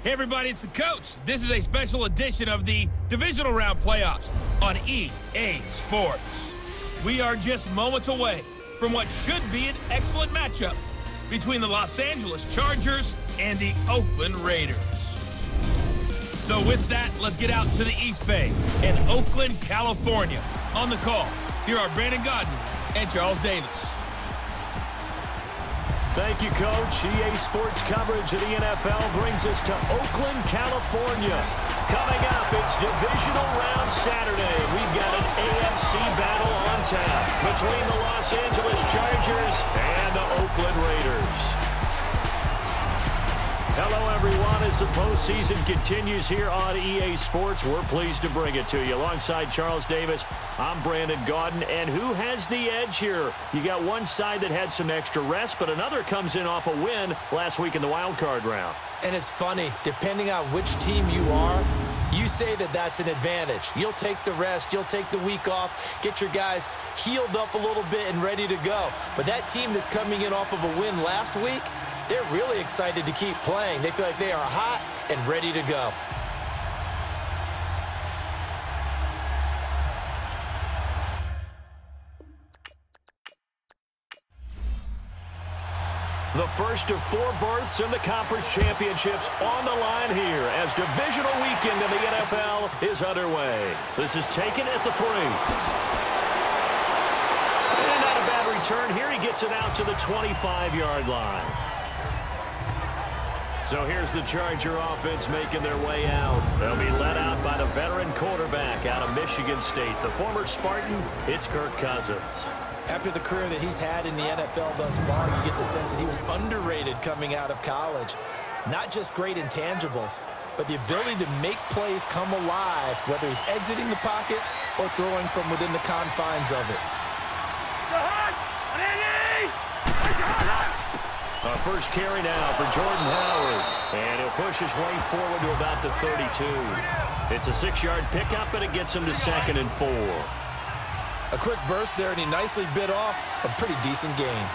Hey everybody, it's the coach. This is a special edition of the Divisional Round Playoffs on EA Sports. We are just moments away from what should be an excellent matchup between the Los Angeles Chargers and the Oakland Raiders. So with that, let's get out to the East Bay in Oakland, California. On the call, here are Brandon Godden and Charles Davis. Thank you, Coach. EA Sports coverage of the NFL brings us to Oakland, California. Coming up, it's Divisional Round Saturday. We've got an AFC battle on tap between the Los Angeles Chargers and the Oakland Raiders. Hello, everyone. As the postseason continues here on EA Sports, we're pleased to bring it to you. Alongside Charles Davis, I'm Brandon Godden. And who has the edge here? You got one side that had some extra rest, but another comes in off a win last week in the wild card round. And it's funny, depending on which team you are, you say that that's an advantage. You'll take the rest, you'll take the week off, get your guys healed up a little bit and ready to go. But that team that's coming in off of a win last week, they're really excited to keep playing. They feel like they are hot and ready to go. The first of 4 berths in the conference championships on the line here as divisional weekend in the NFL is underway. This is taken at the 3. And not a bad return here. He gets it out to the 25-yard line. So here's the Charger offense making their way out. They'll be led out by the veteran quarterback out of Michigan State. The former Spartan, it's Kirk Cousins. After the career that he's had in the NFL thus far, you get the sense that he was underrated coming out of college. Not just great intangibles, but the ability to make plays come alive, whether he's exiting the pocket or throwing from within the confines of it. First carry now for Jordan Howard. And he'll push his way forward to about the 32. It's a 6-yard pickup, and it gets him to 2nd and 4. A quick burst there, and he nicely bit off a pretty decent gain.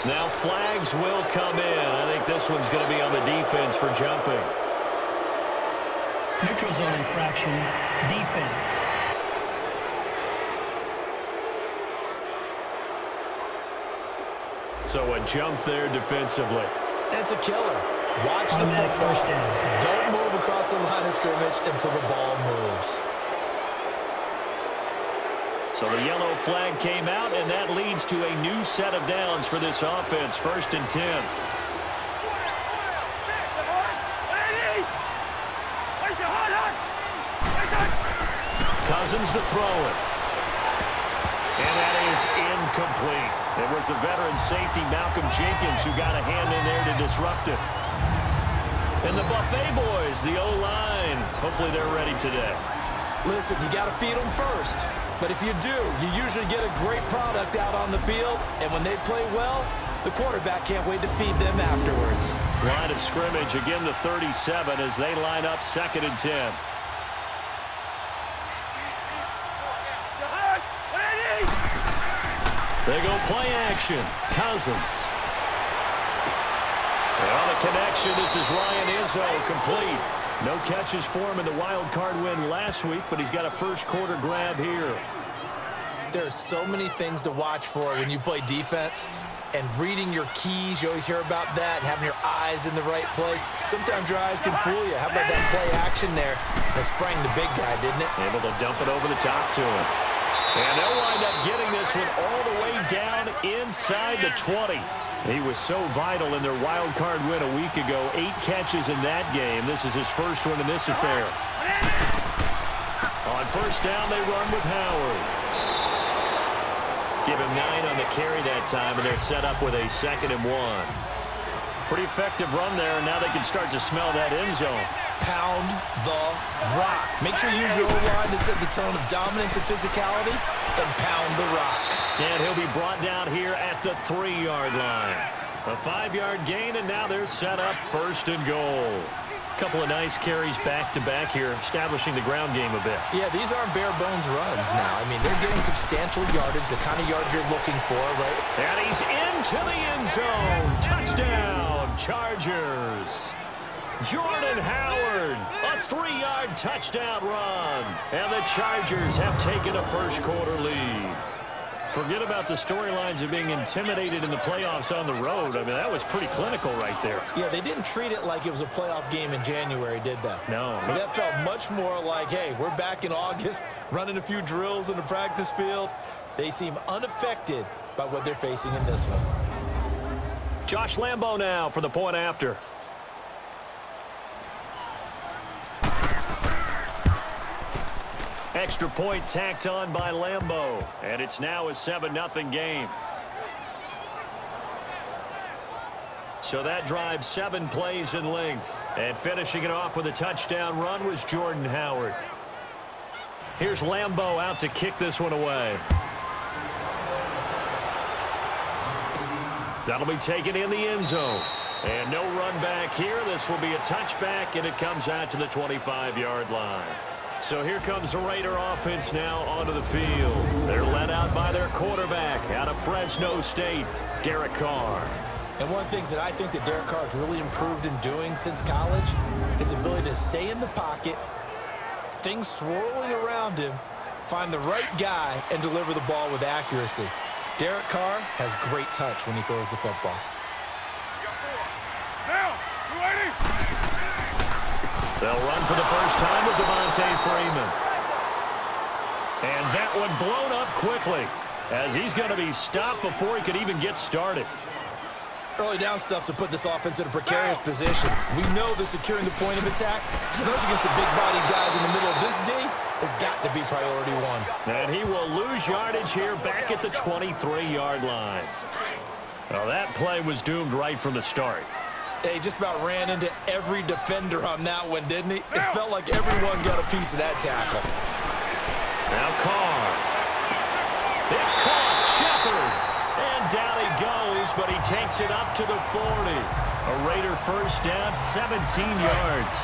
Now flags will come in. I think this one's going to be on the defense for jumping. Neutral zone infraction, defense. So a jump there defensively. And it's a killer. Watch the automatic football. first down. Don't move across the line of scrimmage until the ball moves. So the yellow flag came out, and that leads to a new set of downs for this offense. 1st and 10. Cousins to throw it. And that is incomplete. It was the veteran safety Malcolm Jenkins who got a hand in there to disrupt it. And the Buffet boys, the O-line, hopefully they're ready today. Listen, you got to feed them first. But if you do, you usually get a great product out on the field. And when they play well, the quarterback can't wait to feed them afterwards. Line of scrimmage, again the 37 as they line up 2nd and 10. They go play action. Cousins. And on the connection, this is Ryan Izzo, complete. No catches for him in the wild card win last week, but he's got a first quarter grab here. There are so many things to watch for when you play defense. And reading your keys, you always hear about that, and having your eyes in the right place. Sometimes your eyes can fool you. How about that play action there? That sprang the big guy, didn't it? Able to dump it over the top to him. And they'll wind up getting this one all the way down inside the 20. He was so vital in their wild card win a week ago. 8 catches in that game. This is his first one in this affair. On first down, they run with Howard. Give him 9 on the carry that time, and they're set up with a 2nd and 1. Pretty effective run there, and now they can start to smell that end zone. Pound the rock. Make sure you use your O-line to set the tone of dominance and physicality, and pound the rock. And he'll be brought down here at the 3-yard line. A 5-yard gain, and now they're set up 1st and goal. couple of nice carries back-to-back here, establishing the ground game a bit. Yeah, these aren't bare-bones runs now. I mean, they're getting substantial yardage, the kind of yards you're looking for, right? And he's into the end zone. Touchdown, Chargers. Jordan Howard, a 3-yard touchdown run. And the Chargers have taken a first-quarter lead. Forget about the storylines of being intimidated in the playoffs on the road. I mean, that was pretty clinical right there. Yeah, they didn't treat it like it was a playoff game in January, did they? No. That felt much more like, hey, we're back in August, running a few drills in the practice field. They seem unaffected by what they're facing in this one. Josh Lambo now for the point after. Extra point tacked on by Lambo. And it's now a 7-0 game. So that drive 7 plays in length. And finishing it off with a touchdown run was Jordan Howard. Here's Lambo out to kick this one away. That'll be taken in the end zone. And no run back here. This will be a touchback, and it comes out to the 25-yard line. So here comes the Raider offense now onto the field. They're led out by their quarterback out of Fresno State, Derek Carr. And one of the things that I think that Derek Carr has really improved in doing since college, his ability to stay in the pocket, things swirling around him, find the right guy, and deliver the ball with accuracy. Derek Carr has great touch when he throws the football. They'll run for the first time with Devontae Freeman. And that one blown up quickly as he's going to be stopped before he could even get started. Early down stuff to put this offense in a precarious position. We know that securing the point of attack, especially against the big-bodied guys in the middle of this D, has got to be priority one. And he will lose yardage here back at the 23-yard line. Well, that play was doomed right from the start. He just about ran into every defender on that one, didn't he? It felt like everyone got a piece of that tackle. Now Carr. It's caught. Shepard. And down he goes, but he takes it up to the 40. A Raider first down, 17 yards.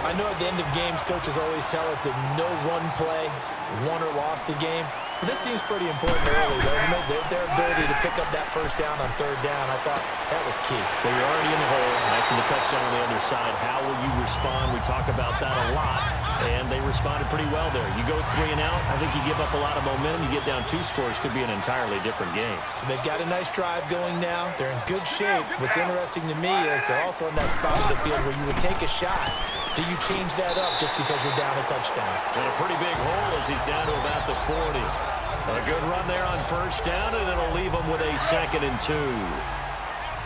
I know at the end of games, coaches always tell us that no one play won or lost a game. But this seems pretty important early, doesn't it? Their ability to pick up that first down on third down, I thought that was key. Well, you're already in the hole after the touchdown on the other side. How will you respond? We talk about that a lot, and they responded pretty well there. You go 3 and out, I think you give up a lot of momentum. You get down 2 scores, could be an entirely different game. So they've got a nice drive going now. They're in good shape. What's interesting to me is they're also in that spot of the field where you would take a shot. Do you change that up just because you're down a touchdown? And a pretty big hole as he's down to about the 40. A good run there on first down, and it'll leave him with a 2nd and 2.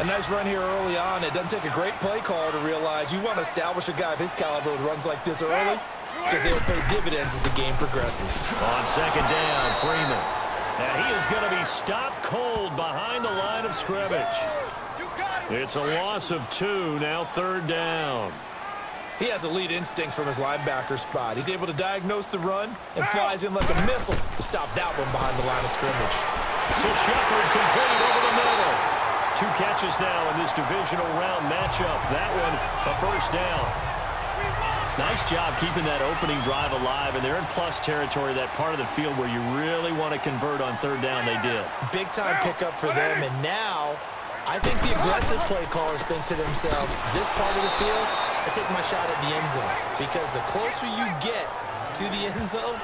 A nice run here early on. It doesn't take a great play caller to realize you want to establish a guy of his caliber with runs like this early because they will pay dividends as the game progresses. On 2nd down, Freeman. And he is going to be stopped cold behind the line of scrimmage. It's a loss of 2, now 3rd down. He has elite instincts from his linebacker spot. He's able to diagnose the run and flies in like a missile to stop that one behind the line of scrimmage. To Shepard, complete over the middle. 2 catches now in this divisional round matchup. That one, a first down. Nice job keeping that opening drive alive, and they're in plus territory, that part of the field where you really want to convert on 3rd down. They did. Big-time pickup for them, and now I think the aggressive play callers think to themselves, this part of the field, I take my shot at the end zone. Because the closer you get to the end zone,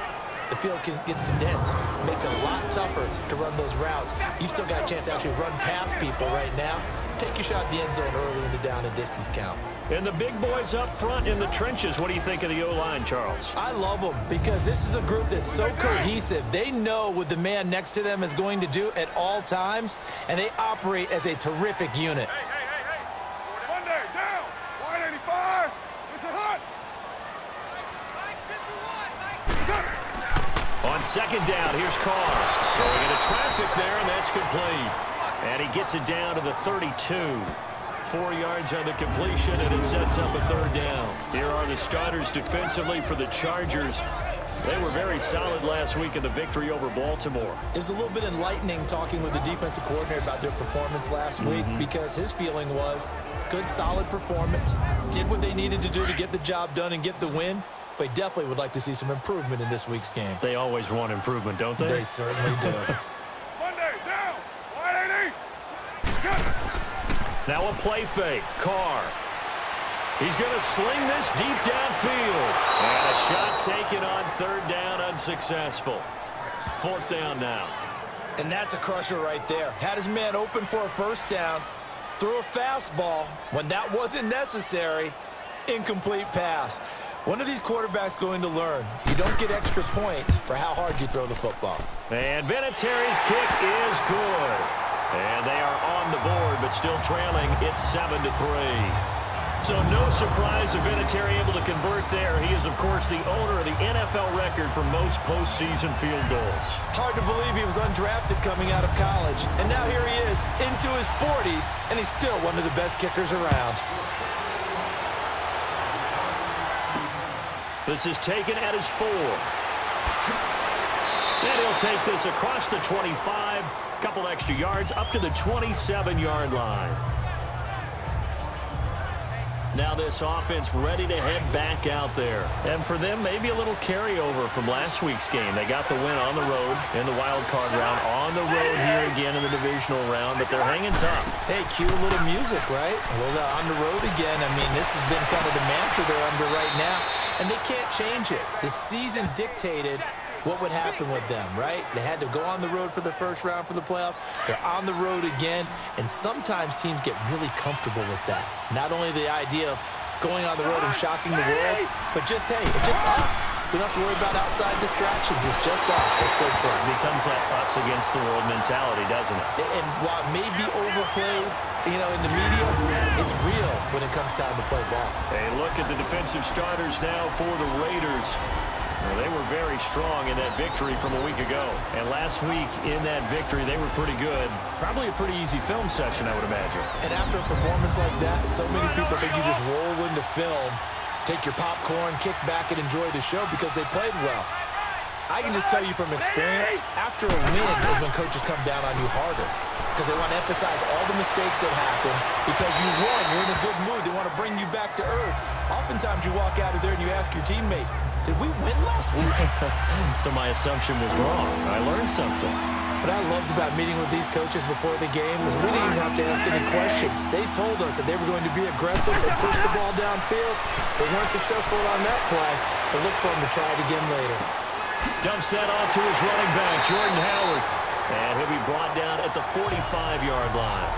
the field gets condensed. It makes it a lot tougher to run those routes. You still got a chance to actually run past people right now. Take your shot at the end zone early in the down and distance count. And the big boys up front in the trenches, what do you think of the O-line, Charles? I love them because this is a group that's so cohesive. They know what the man next to them is going to do at all times, and they operate as a terrific unit. Monday, down. Wide 85. It's a hot. On 2nd down, here's Carr. Throwing into traffic there, and that's complete. And he gets it down to the 32. 4 yards on the completion, and it sets up a 3rd down. Here are the starters defensively for the Chargers. They were very solid last week in the victory over Baltimore. It was a little bit enlightening talking with the defensive coordinator about their performance last week because his feeling was good, solid performance, did what they needed to do to get the job done and get the win, but definitely would like to see some improvement in this week's game. They always want improvement, don't they? They certainly do. Monday, down. Wide 80. Now a play fake. Carr. He's going to sling this deep downfield. And a shot taken on third down, unsuccessful. Fourth down now. And that's a crusher right there. Had his man open for a first down, threw a fastball when that wasn't necessary, incomplete pass. When are these quarterbacks going to learn? You don't get extra points for how hard you throw the football. And Vinatieri's kick is good. And they are on the board, but still trailing. It's 7-3. So no surprise if Vinatieri able to convert there. He is, of course, the owner of the NFL record for most postseason field goals. Hard to believe he was undrafted coming out of college. And now here he is into his 40s, and he's still one of the best kickers around. This is taken at his 4. And he'll take this across the 25. Couple extra yards up to the 27-yard line. Now this offense ready to head back out there. And for them, maybe a little carryover from last week's game. They got the win on the road in the wild card round. On the road here again in the divisional round, but they're hanging tough. Hey, cue a little music, right? A little on the road again. I mean, this has been kind of the mantra they're under right now. And they can't change it. The season dictated what would happen with them, right? They had to go on the road for the first round for the playoffs. They're on the road again, and sometimes teams get really comfortable with that. Not only the idea of going on the road and shocking the world, but just, hey, it's just us. We don't have to worry about outside distractions. It's just us. Let's go play. It becomes that us against the world mentality, doesn't it? And while it may be overplayed, you know, in the media, it's real when it comes time to play ball. Hey, look at the defensive starters now for the Raiders. Well, they were very strong in that victory from a week ago. And last week in that victory, they were pretty good. Probably a pretty easy film session, I would imagine. And after a performance like that, so many people think you just roll into film, take your popcorn, kick back, and enjoy the show because they played well. I can just tell you from experience, after a win is when coaches come down on you harder because they want to emphasize all the mistakes that happen because you won. You're in a good mood. They want to bring you back to earth. Oftentimes you walk out of there and you ask your teammate, did we win last week? So my assumption was wrong. I learned something. What I loved about meeting with these coaches before the game was we didn't even have to ask any questions. They told us that they were going to be aggressive and push the ball downfield. They weren't successful on that play, but look for them to try it again later. Dumps that off to his running back, Jordan Howard. And he'll be brought down at the 45-yard line.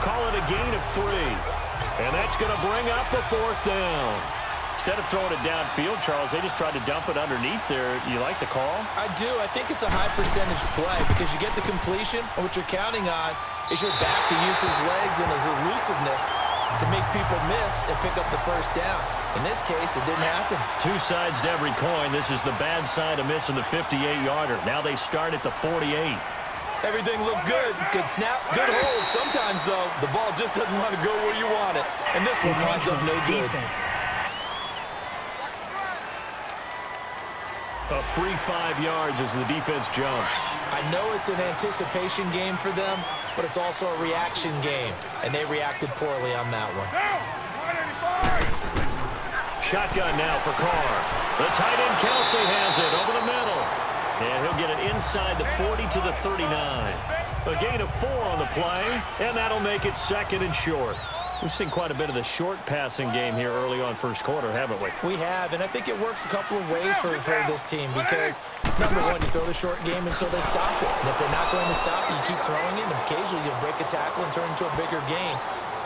Call it a gain of 3. And that's going to bring up a 4th down. Instead of throwing it downfield, Charles, they just tried to dump it underneath there. You like the call? I do. I think it's a high-percentage play because you get the completion, and what you're counting on is your back to use his legs and his elusiveness to make people miss and pick up the first down. In this case, it didn't happen. Two sides to every coin. This is the bad side of missing the 58-yarder. Now they start at the 48. Everything looked good. Good snap, good hold. Sometimes, though, the ball just doesn't want to go where you want it. And this one winds up no good. Defense. A free 5 yards as the defense jumps. I know it's an anticipation game for them, but it's also a reaction game, and they reacted poorly on that one. Shotgun now for Carr. The tight end Kelsey has it over the middle. And he'll get it inside the 40 to the 39. A gain of 4 on the play, and that'll make it 2nd and short. We've seen quite a bit of the short passing game here early on first quarter, haven't we? We have, and I think it works a couple of ways for this team because, number one, you throw the short game until they stop it. And if they're not going to stop it, you keep throwing it, and occasionally you'll break a tackle and turn into a bigger game.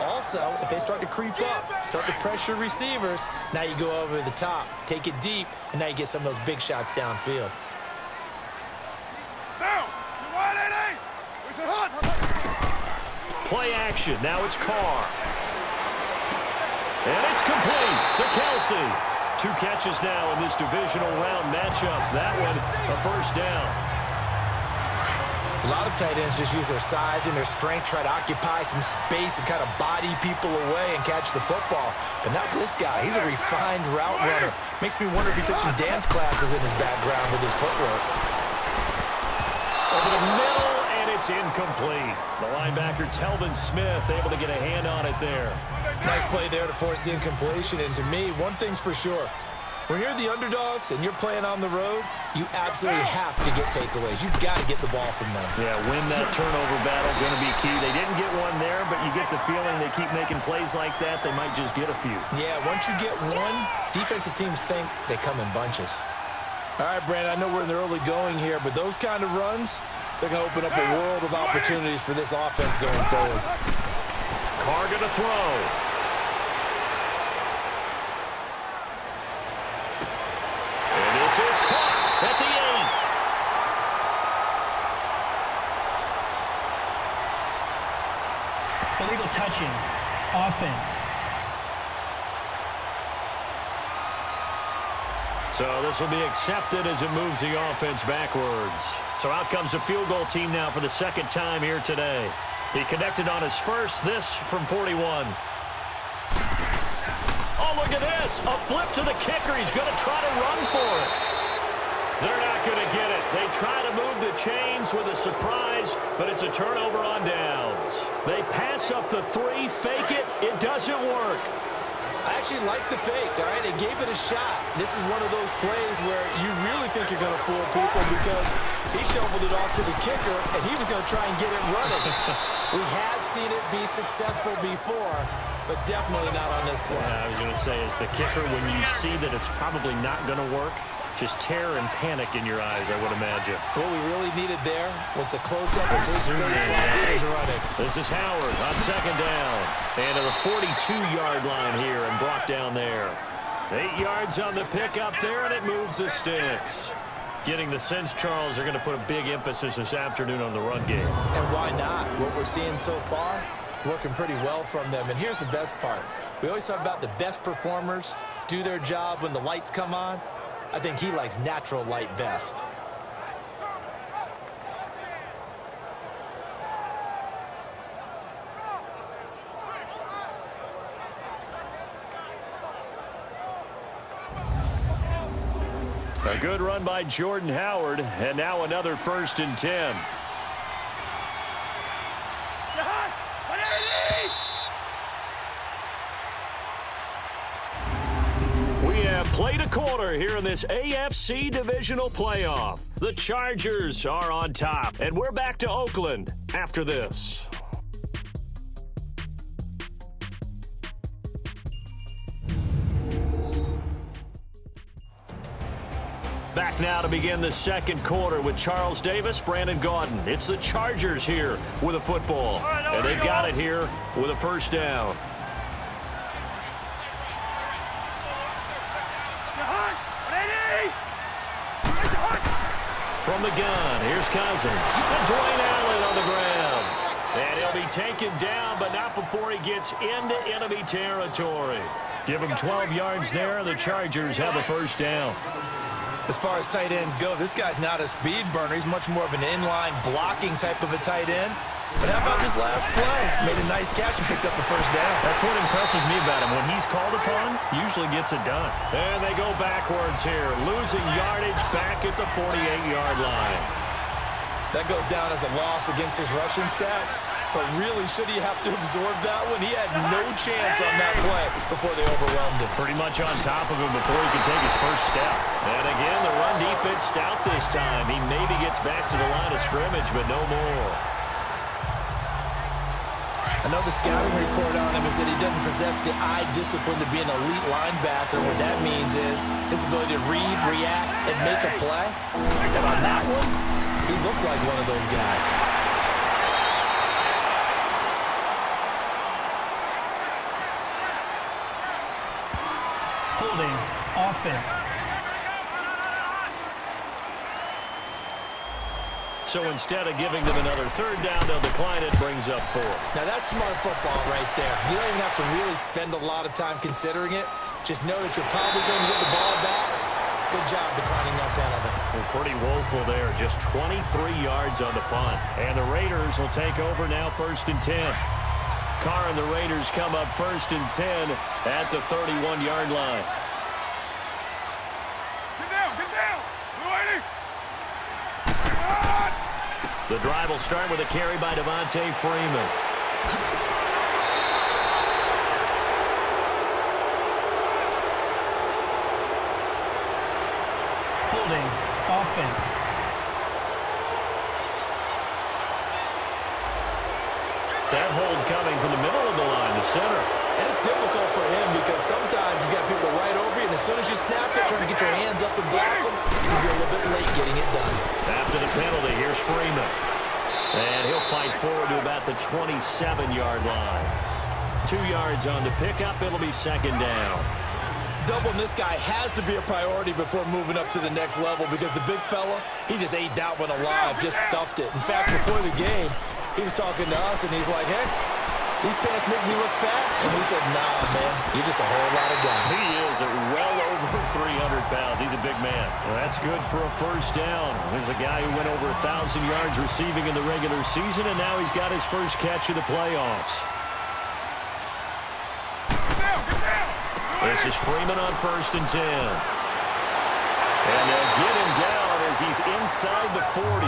Also, if they start to creep up, start to pressure receivers, now you go over the top, take it deep, and now you get some of those big shots downfield. Play action. Now it's Carr. And it's complete to Kelsey. 2 catches now in this divisional round matchup. That one, a first down. A lot of tight ends just use their size and their strength, try to occupy some space and kind of body people away and catch the football. But not this guy. He's a refined route runner. Makes me wonder if he took some dance classes in his background with his footwork. Over the middle, and it's incomplete. The linebacker, Telvin Smith, able to get a hand on it there. Nice play there to force the incompletion. And to me, one thing's for sure. When you're the underdogs and you're playing on the road, you absolutely have to get takeaways. You've got to get the ball from them. Yeah, win that turnover battle, going to be key. They didn't get one there, but you get the feeling they keep making plays like that, they might just get a few. Yeah, once you get one, defensive teams think they come in bunches. All right, Brandon, I know we're in the early going here, but those kind of runs, they're going to open up a world of opportunities for this offense going forward. Carr going to throw. This is caught at the 8. Illegal touching. Offense. So this will be accepted as it moves the offense backwards. So out comes the field goal team now for the second time here today. He connected on his first, this from 41. Oh, look at this. A flip to the kicker. He's going to try to run for it. They're not going to get it. They try to move the chains with a surprise, but it's a turnover on downs. They pass up the 3, fake it. It doesn't work. I actually like the fake, all right? They gave it a shot. This is one of those plays where you really think you're going to fool people because he shoveled it off to the kicker, and he was going to try and get it running. We have seen it be successful before, but definitely not on this play. Yeah, I was going to say, as the kicker, when you see that it's probably not going to work, just terror and panic in your eyes, I would imagine. What we really needed there was the close-up of his face while he was running. This is Howard on second down. And to the 42-yard line here and brought down there. 8 yards on the pickup there, and it moves the sticks. Getting the sense, Charles, they're going to put a big emphasis this afternoon on the run game. And why not? What we're seeing so far, working pretty well from them. And here's the best part. We always talk about the best performers do their job when the lights come on. I think he likes natural light best. A good run by Jordan Howard, and now another 1st and 10. Played a quarter here in this AFC Divisional playoff. The Chargers are on top, and we're back to Oakland after this. Back now to begin the second quarter with Charles Davis, Brandon Gaudin. It's the Chargers here with a football, and they've got it here with a 1st down. From the gun, here's Cousins. And Dwayne Allen on the ground. And he'll be taken down, but not before he gets into enemy territory. Give him 12 yards there, and the Chargers have a 1st down. As far as tight ends go, this guy's not a speed burner. He's much more of an inline blocking type of a tight end. But how about this last play? Made a nice catch and picked up the 1st down. That's what impresses me about him. When he's called upon, usually gets it done. And they go backwards here, losing yardage back at the 48-yard line. That goes down as a loss against his rushing stats. But really, should he have to absorb that one? He had no chance on that play before they overwhelmed him. Pretty much on top of him before he could take his first step. And again, the run defense stout this time. He maybe gets back to the line of scrimmage, but no more. I know the scouting report on him is that he doesn't possess the eye discipline to be an elite linebacker. What that means is his ability to read, react, and make a play. And on that one, he looked like one of those guys. Holding. Offense. So instead of giving them another 3rd down, they'll decline it, brings up 4. Now that's smart football right there. You don't even have to really spend a lot of time considering it. Just know that you're probably going to get the ball back. Good job declining that penalty. Well, pretty woeful there. Just 23 yards on the punt. And the Raiders will take over now, 1st and 10. Carr and the Raiders come up 1st and 10 at the 31-yard line. Get down, get down. The drive will start with a carry by Devontae Freeman. Holding. Offense. That hold coming from the middle of the line, the center. And it's difficult for him because sometimes you got people right over you, and as soon as you snap it, trying to get your hands up and block them, you can be a little bit late getting it done. After the penalty, here's Freeman. And he'll fight forward to about the 27-yard line. 2 yards on the pickup. It'll be 2nd down. Doubling this guy has to be a priority before moving up to the next level because the big fella, he just ate that one alive, just stuffed it. In fact, before the game, he was talking to us, and he's like, hey, these pants make me look fat? And we said, nah, man, you're just a whole lot of guy. He is at well over 300 pounds. He's a big man. Well, that's good for a 1st down. There's a guy who went over 1,000 yards receiving in the regular season, and now he's got his first catch of the playoffs. This is Freeman on 1st and 10. And they'll get him down as he's inside the 40.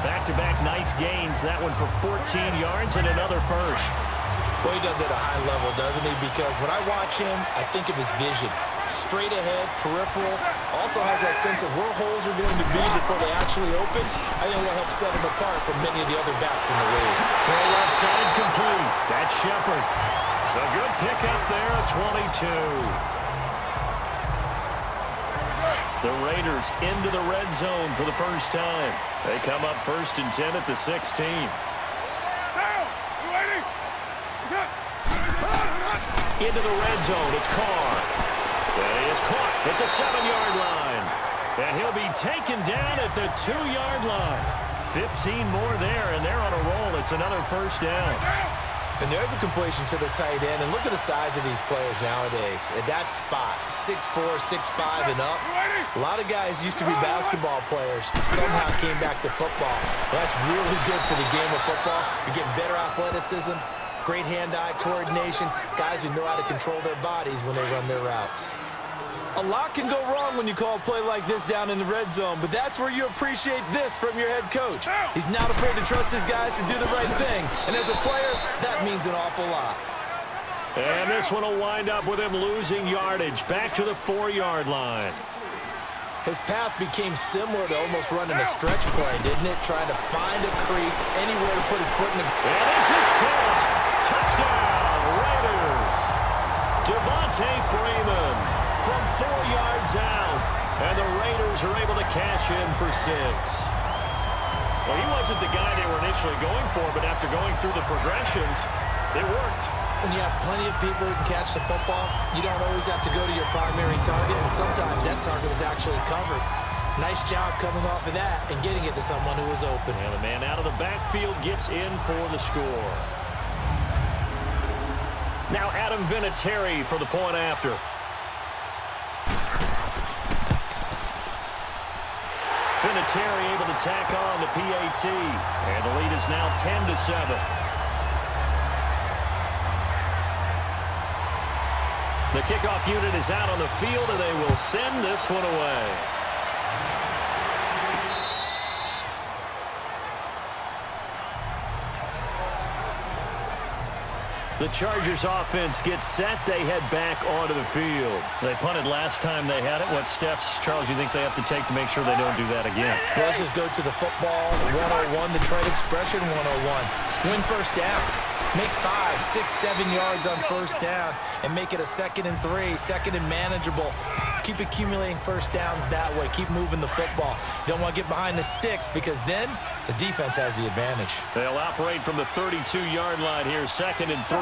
Back-to-back nice gains. That one for 14 yards and another first. Boy, he does it at a high level, doesn't he? Because when I watch him, I think of his vision. Straight ahead, peripheral. Also has that sense of where holes are going to be before they actually open. I think will help set him apart from many of the other backs in the league. Throw left side complete. That's Shepard. A good pickup there at 22. The Raiders into the red zone for the first time. They come up 1st and 10 at the 16. Into the red zone, it's Carr. And he is caught at the 7-yard line. And he'll be taken down at the 2-yard line. 15 more there, and they're on a roll. It's another 1st down. And there's a completion to the tight end. And look at the size of these players nowadays. At that spot, 6'4", 6'5", and up. A lot of guys used to be basketball players. Somehow came back to football. Well, that's really good for the game of football. You're getting better athleticism, great hand-eye coordination, guys who know how to control their bodies when they run their routes. A lot can go wrong when you call a play like this down in the red zone, but that's where you appreciate this from your head coach. He's not afraid to trust his guys to do the right thing, and as a player, that means an awful lot. And this one will wind up with him losing yardage back to the 4-yard line. His path became similar to almost running a stretch play, didn't it? Trying to find a crease, anywhere to put his foot in the... And this is caught. Touchdown, Raiders. Devontae Freeman from 4 yards out, and the Raiders are able to cash in for 6. Well, he wasn't the guy they were initially going for, but after going through the progressions, it worked. When you have plenty of people who can catch the football, you don't always have to go to your primary target, and sometimes that target is actually covered. Nice job coming off of that and getting it to someone who was open. And the man out of the backfield gets in for the score. Now Adam Vinatieri for the point after. Vinatieri able to tack on the PAT. And the lead is now 10-7. The kickoff unit is out on the field, and they will send this one away. The Chargers offense gets set. They head back onto the field. They punted last time they had it. What steps, Charles, you think they have to take to make sure they don't do that again? Well, let's just go to the football 101, the trade expression 101. Win first down. Make 5, 6, 7 yards on first down and make it a 2nd and 3, 2nd and manageable. Keep accumulating first downs that way. Keep moving the football. You don't want to get behind the sticks because then the defense has the advantage. They'll operate from the 32-yard line here, 2nd and 3.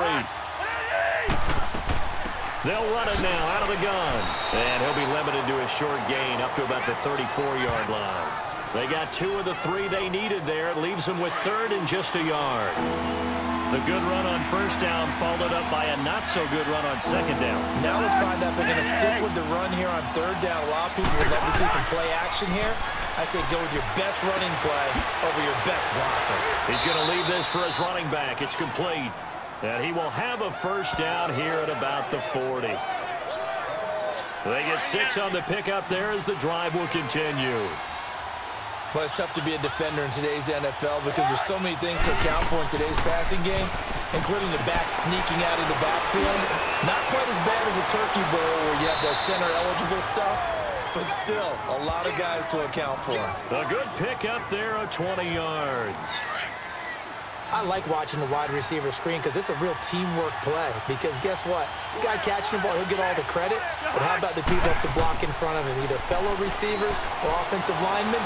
They'll run it now out of the gun. And he'll be limited to a short gain up to about the 34-yard line. They got 2 of the 3 they needed there. It leaves them with 3rd and just a yard. The good run on first down followed up by a not-so-good run on 2nd down. Now let's find out if they're going to stick with the run here on 3rd down. A lot of people would love to see some play action here. I say go with your best running play over your best blocker. He's going to leave this for his running back. It's complete. And he will have a first down here at about the 40. They get 6 on the pickup there as the drive will continue. Well, it's tough to be a defender in today's NFL because there's so many things to account for in today's passing game, including the back sneaking out of the backfield. Not quite as bad as a turkey bowl where you have the center-eligible stuff, but still a lot of guys to account for. A good pickup there of 20 yards. I like watching the wide receiver screen because it's a real teamwork play. Because guess what? The guy catching the ball, he'll get all the credit. But how about the people up to block in front of him, either fellow receivers or offensive linemen?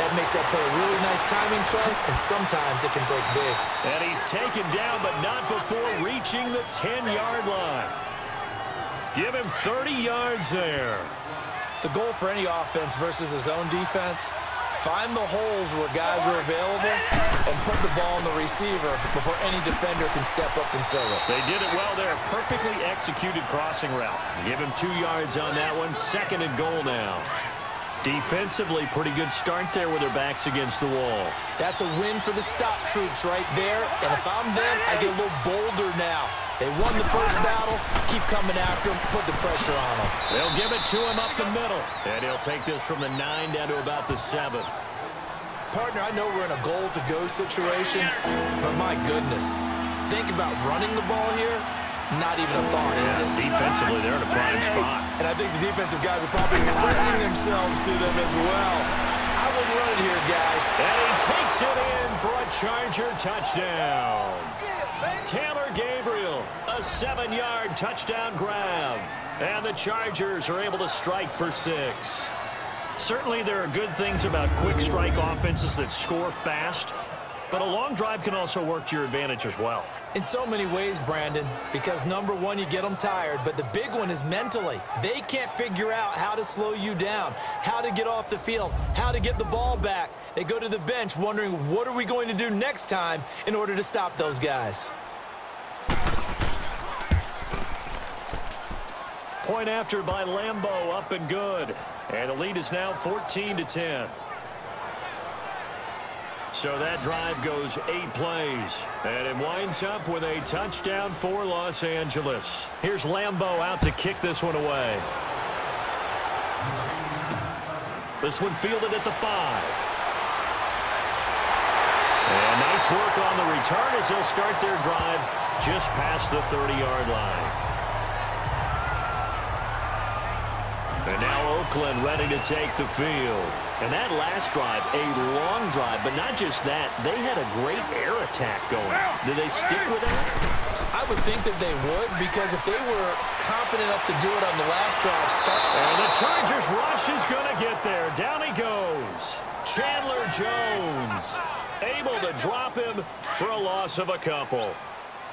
That makes that play a really nice timing play, and sometimes it can break big. And he's taken down, but not before reaching the 10-yard line. Give him 30 yards there. The goal for any offense versus his own defense, find the holes where guys are available and put the ball on the receiver before any defender can step up and fill it. They did it well there. Perfectly executed crossing route. Give him 2 yards on that one. 2nd and goal now. Defensively, pretty good start there with their backs against the wall. That's a win for the stop troops right there. And if I'm them, I get a little bolder now. They won the first battle. Keep coming after him. Put the pressure on him. They'll give it to him up the middle. And he'll take this from the 9 down to about the 7. Partner, I know we're in a goal-to-go situation, but my goodness, think about running the ball here. Not even a thought, is it? Defensively, they're in a prime spot. And I think the defensive guys are probably expressing themselves to them as well. I wouldn't run it here, guys. And he takes it in for a Charger touchdown. Taylor Gabriel, a 7-yard touchdown grab. And the Chargers are able to strike for 6. Certainly, there are good things about quick strike offenses that score fast. But a long drive can also work to your advantage as well. In so many ways, Brandon, because number one, you get them tired, but the big one is mentally. They can't figure out how to slow you down, how to get off the field, how to get the ball back. They go to the bench wondering, what are we going to do next time in order to stop those guys? Point after by Lambeau, up and good. And the lead is now 14-10. So that drive goes 8 plays. And it winds up with a touchdown for Los Angeles. Here's Lambeau out to kick this one away. This one fielded at the 5. And nice work on the return as they'll start their drive just past the 30-yard line. And now Oakland ready to take the field. And that last drive, a long drive, but not just that, they had a great air attack going. Did they stick with that? I would think that they would, because if they were confident enough to do it on the last drive, and the Chargers rush is going to get there. Down he goes. Chandler Jones able to drop him for a loss of a couple.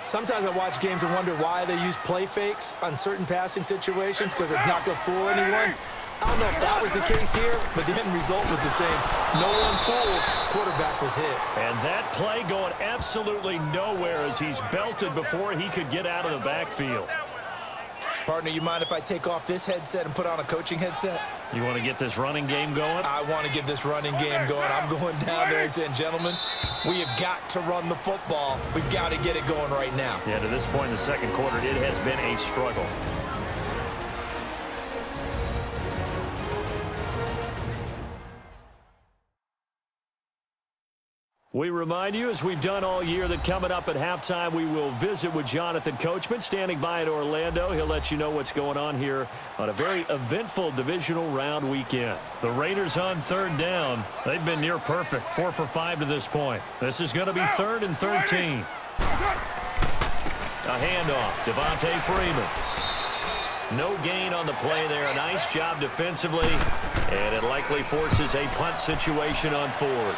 Sometimes I watch games and wonder why they use play fakes on certain passing situations, because it's not going to fool anyone. I don't know if that was the case here, but the end result was the same. No one fooled. Quarterback was hit. And that play going absolutely nowhere as he's belted before he could get out of the backfield. Partner, you mind if I take off this headset and put on a coaching headset? You want to get this running game going? I want to get this running game going. I'm going down there and saying, gentlemen, we have got to run the football. We've got to get it going right now. Yeah, to this point in the second quarter, it has been a struggle. We remind you, as we've done all year, that coming up at halftime, we will visit with Jonathan Coachman, standing by in Orlando. He'll let you know what's going on here on a very eventful divisional round weekend. The Raiders on 3rd down. They've been near perfect, 4 for 5 to this point. This is going to be 3rd and 13. A handoff, Devontae Freeman. No gain on the play there. A nice job defensively, and it likely forces a punt situation on 4th.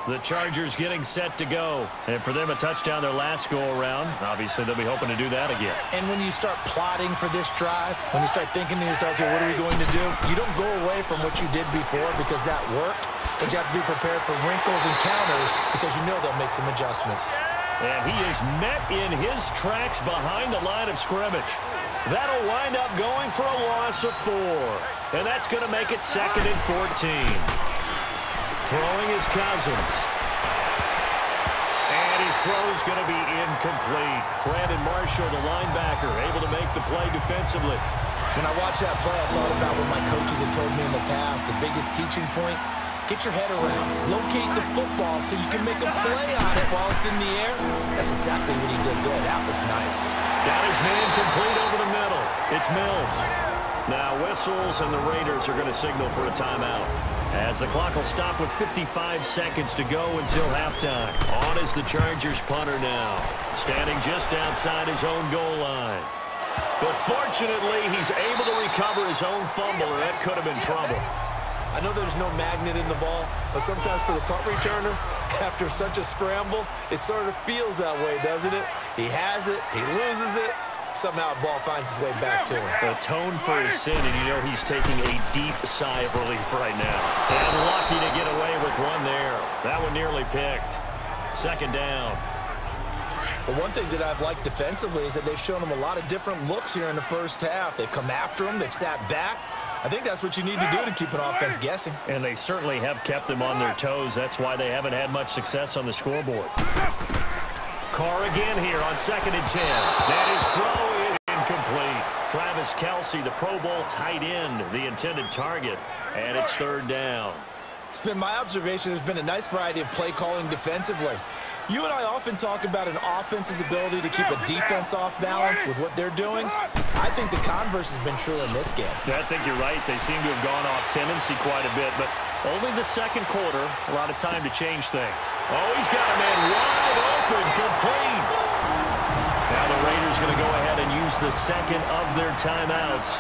The Chargers getting set to go. And for them, a touchdown their last go-around. Obviously, they'll be hoping to do that again. And when you start plotting for this drive, when you start thinking to yourself, okay, what are we going to do? You don't go away from what you did before because that worked. But you have to be prepared for wrinkles and counters because you know they'll make some adjustments. And he is met in his tracks behind the line of scrimmage. That'll wind up going for a loss of 4. And that's going to make it 2nd and 14. Throwing is Cousins. And his throw is going to be incomplete. Brandon Marshall, the linebacker, able to make the play defensively. When I watched that play, I thought about what my coaches had told me in the past. The biggest teaching point, get your head around. Locate the football so you can make a play on it while it's in the air. That's exactly what he did there. That was nice. Got his man complete over the middle. It's Mills. Now whistles, and the Raiders are going to signal for a timeout, as the clock will stop with 55 seconds to go until halftime. On is the Chargers punter now, standing just outside his own goal line. But fortunately, he's able to recover his own fumble, or that could have been trouble. I know there's no magnet in the ball, but sometimes for the punt returner, after such a scramble, it sort of feels that way, doesn't it? He has it, he loses it, somehow the ball finds its way back to him. Atone for his sin, and you know he's taking a deep sigh of relief right now. And lucky to get away with one there. That one nearly picked. 2nd down. But one thing that I've liked defensively is that they've shown him a lot of different looks here in the first half. They've come after him. They've sat back. I think that's what you need to do to keep an offense guessing. And they certainly have kept them on their toes. That's why they haven't had much success on the scoreboard. Carr again here on 2nd and 10. That his throw is incomplete. Travis Kelce, the Pro Bowl tight end, the intended target. And it's 3rd down. It's been my observation there's been a nice variety of play calling defensively. You and I often talk about an offense's ability to keep a defense off balance with what they're doing. I think the converse has been true in this game. Yeah, I think you're right. They seem to have gone off tendency quite a bit, but only the 2nd quarter, a lot of time to change things. Oh, he's got a man wide open, complete. Now the Raiders going to go ahead and use the 2nd of their timeouts,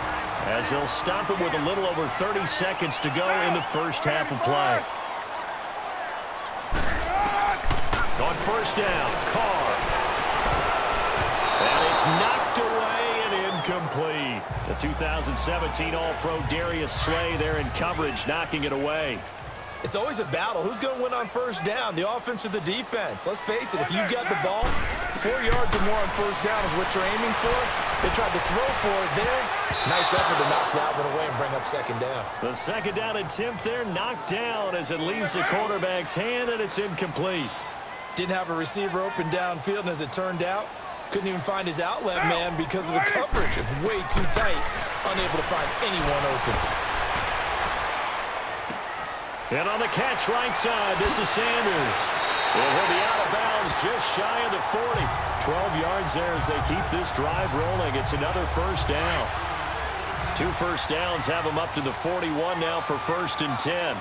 as they'll stop it with a little over 30 seconds to go in the first half of play. On 1st down, Carr. And it's knocked away and incomplete. The 2017 All-Pro Darius Slay there in coverage, knocking it away. It's always a battle. Who's going to win on 1st down, the offense or the defense? Let's face it, if you've got the ball, 4 yards or more on 1st down is what you're aiming for. They tried to throw for it there. Nice effort to knock that one away and bring up 2nd down. The 2nd down attempt there knocked down as it leaves the quarterback's hand, and it's incomplete. Didn't have a receiver open downfield, and as it turned out, couldn't even find his outlet man because of the coverage. It's way too tight, unable to find anyone open. And on the catch right side, this is Sanders. And he'll be out of bounds just shy of the 40. 12 yards there as they keep this drive rolling. It's another 1st down. 2 first downs have them up to the 41 now for 1st and 10.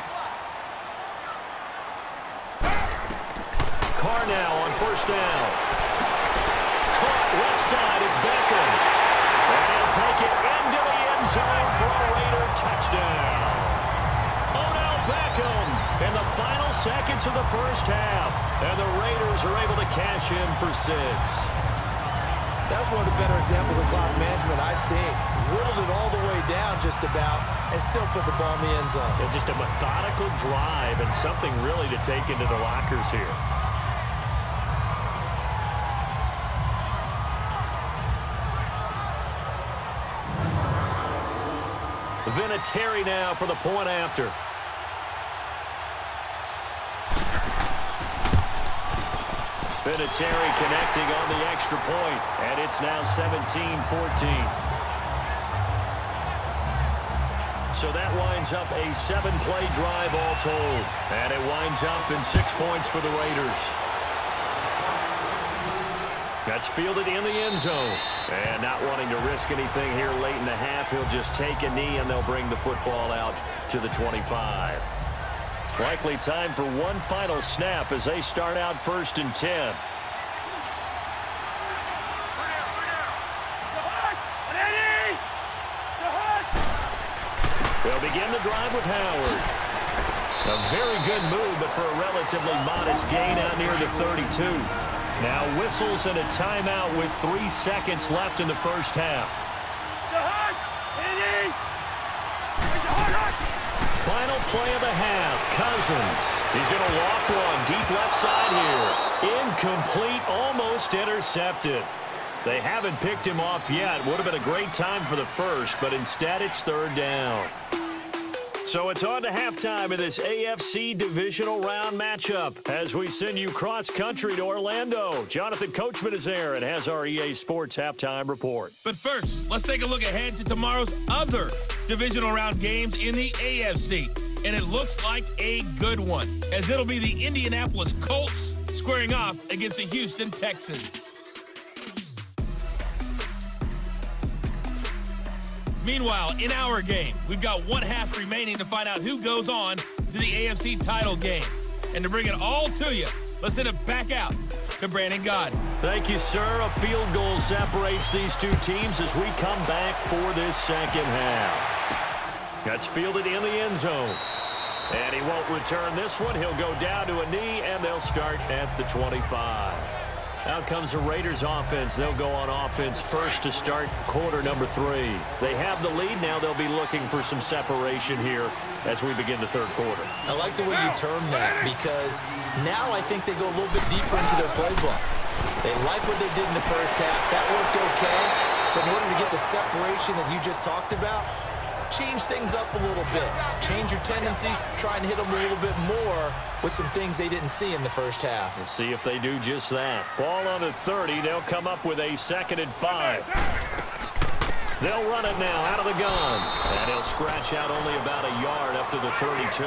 Carr now on 1st down. Caught left side, it's Beckham. And he'll take it into the end zone for a Raider touchdown. Odell Beckham in the final seconds of the first half. And the Raiders are able to cash in for 6. That's one of the better examples of clock management I've seen. Whittled it all the way down just about and still put the ball in the end zone. Yeah, just a methodical drive and something really to take into the lockers here. Vinatieri now for the point after. Vinatieri connecting on the extra point, and it's now 17-14. So that winds up a 7-play drive all told, and it winds up in 6 points for the Raiders. That's fielded in the end zone. And not wanting to risk anything here late in the half, he'll just take a knee and they'll bring the football out to the 25. Likely time for one final snap as they start out 1st and 10. They'll begin the drive with Howard. A very good move, but for a relatively modest gain out near the 32. Now whistles and a timeout with 3 seconds left in the first half. Final play of the half Cousins. He's going to loft one deep left side here. Incomplete, almost intercepted. They haven't picked him off yet. Would have been a great time for the first, but instead it's third down. So it's on to halftime of this AFC Divisional Round matchup as we send you cross-country to Orlando. Jonathan Coachman is there and has our EA Sports Halftime Report. But first, let's take a look ahead to tomorrow's other Divisional Round games in the AFC. And it looks like a good one, as it'll be the Indianapolis Colts squaring off against the Houston Texans. Meanwhile, in our game, we've got one half remaining to find out who goes on to the AFC title game. And to bring it all to you, let's send it back out to Brandon Gaudin. Thank you, sir. A field goal separates these two teams as we come back for this second half. That's fielded in the end zone. And he won't return this one. He'll go down to a knee, and they'll start at the 25. Out comes the Raiders offense. They'll go on offense first to start quarter number 3. They have the lead. Now they'll be looking for some separation here as we begin the third quarter. I like the way you term that, because now I think they go a little bit deeper into their playbook. They like what they did in the first half. That worked okay. But in order to get the separation that you just talked about, change things up a little bit. Change your tendencies. Try and hit them a little bit more with some things they didn't see in the first half. We'll see if they do just that. Ball on the 30. They'll come up with a 2nd and 5. They'll run it now out of the gun. And he'll scratch out only about a yard up to the 32.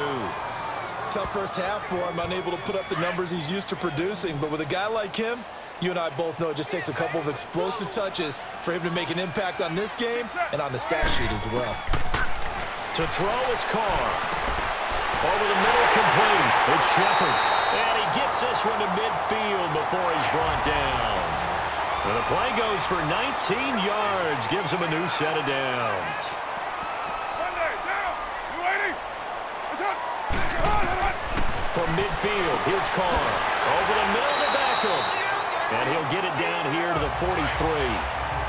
Tough first half for him. Unable to put up the numbers he's used to producing. But with a guy like him, you and I both know it just takes a couple of explosive touches for him to make an impact on this game and on the stat sheet as well. To throw, it's Carr. Over the middle, complete. It's Shepard. And he gets this one to midfield before he's brought down. And the play goes for 19 yards. Gives him a new set of downs. From midfield, here's Carr. Over the middle to Beckham. And he'll get it down here to the 43.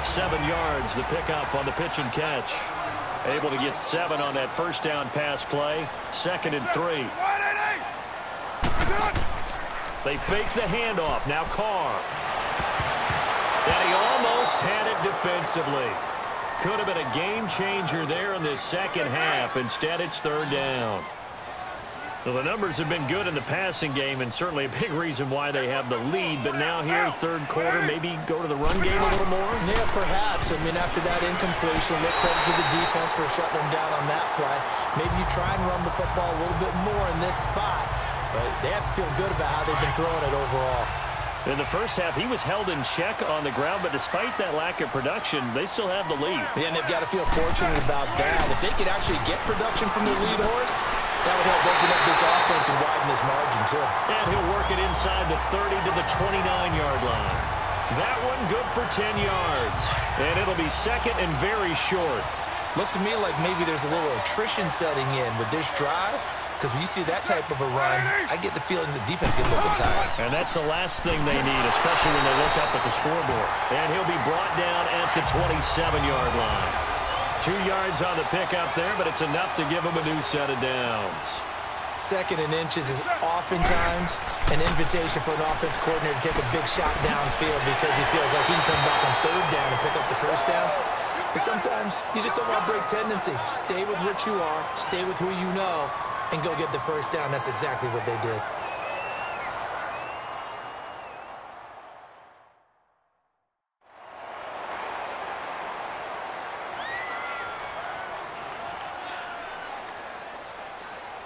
7 yards the pickup on the pitch and catch. Able to get 7 on that first down pass play. 2nd and 3. They fake the handoff. Now Carr. And he almost had it defensively. Could have been a game changer there in this second half. Instead, it's third down. Well, the numbers have been good in the passing game, and certainly a big reason why they have the lead. But now here, third quarter, maybe go to the run game a little more? Yeah, perhaps. I mean, after that incompletion, look credit to the defense for shutting them down on that play. Maybe you try and run the football a little bit more in this spot. But they have to feel good about how they've been throwing it overall. In the first half, he was held in check on the ground, but despite that lack of production, they still have the lead. Yeah, and they've got to feel fortunate about that. If they could actually get production from the lead horse, that would help open up this offense and widen this margin, too. And he'll work it inside the 30 to the 29-yard line. That one good for 10 yards. And it'll be 2nd and very short. Looks to me like maybe there's a little attrition setting in with this drive. Because when you see that type of a run, I get the feeling the defense gets a little bit tired. And that's the last thing they need, especially when they look up at the scoreboard. And he'll be brought down at the 27-yard line. 2 yards on the pickup there, but it's enough to give him a new set of downs. 2nd and inches is oftentimes an invitation for an offense coordinator to take a big shot downfield because he feels like he can come back on 3rd down and pick up the 1st down. But sometimes you just don't want to break tendency. Stay with what you are, stay with who you know, and go get the 1st down. That's exactly what they did.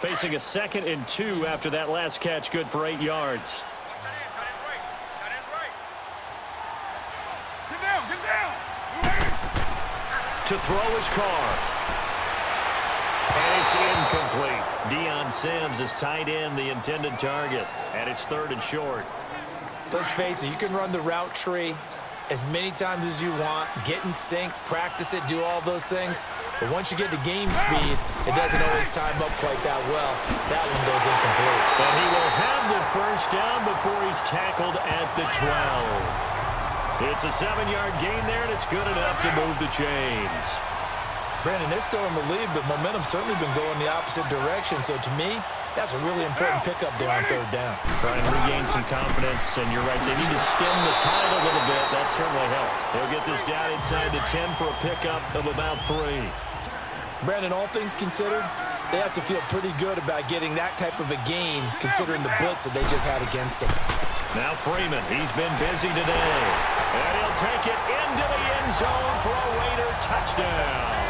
Facing a 2nd and 2 after that last catch, good for 8 yards. Get down! To throw his Carr. And it's incomplete. Deion Sims is tight end, the intended target. And it's 3rd and short. Let's face it, you can run the route tree as many times as you want, get in sync, practice it, do all those things. But once you get to game speed, it doesn't always time up quite that well. That one goes incomplete. And he will have the 1st down before he's tackled at the 12. It's a 7-yard gain there, and it's good enough to move the chains. Brandon, they're still in the lead, but momentum's certainly been going the opposite direction. So to me, That's a really important pickup there on third down. Try and regain some confidence, and you're right. They need to stem the tide a little bit. That certainly helped. They'll get this down inside the 10 for a pickup of about 3. Brandon, all things considered, they have to feel pretty good about getting that type of a gain, considering the blitz that they just had against them. Now Freeman, he's been busy today. And he'll take it into the end zone for a Raider touchdown.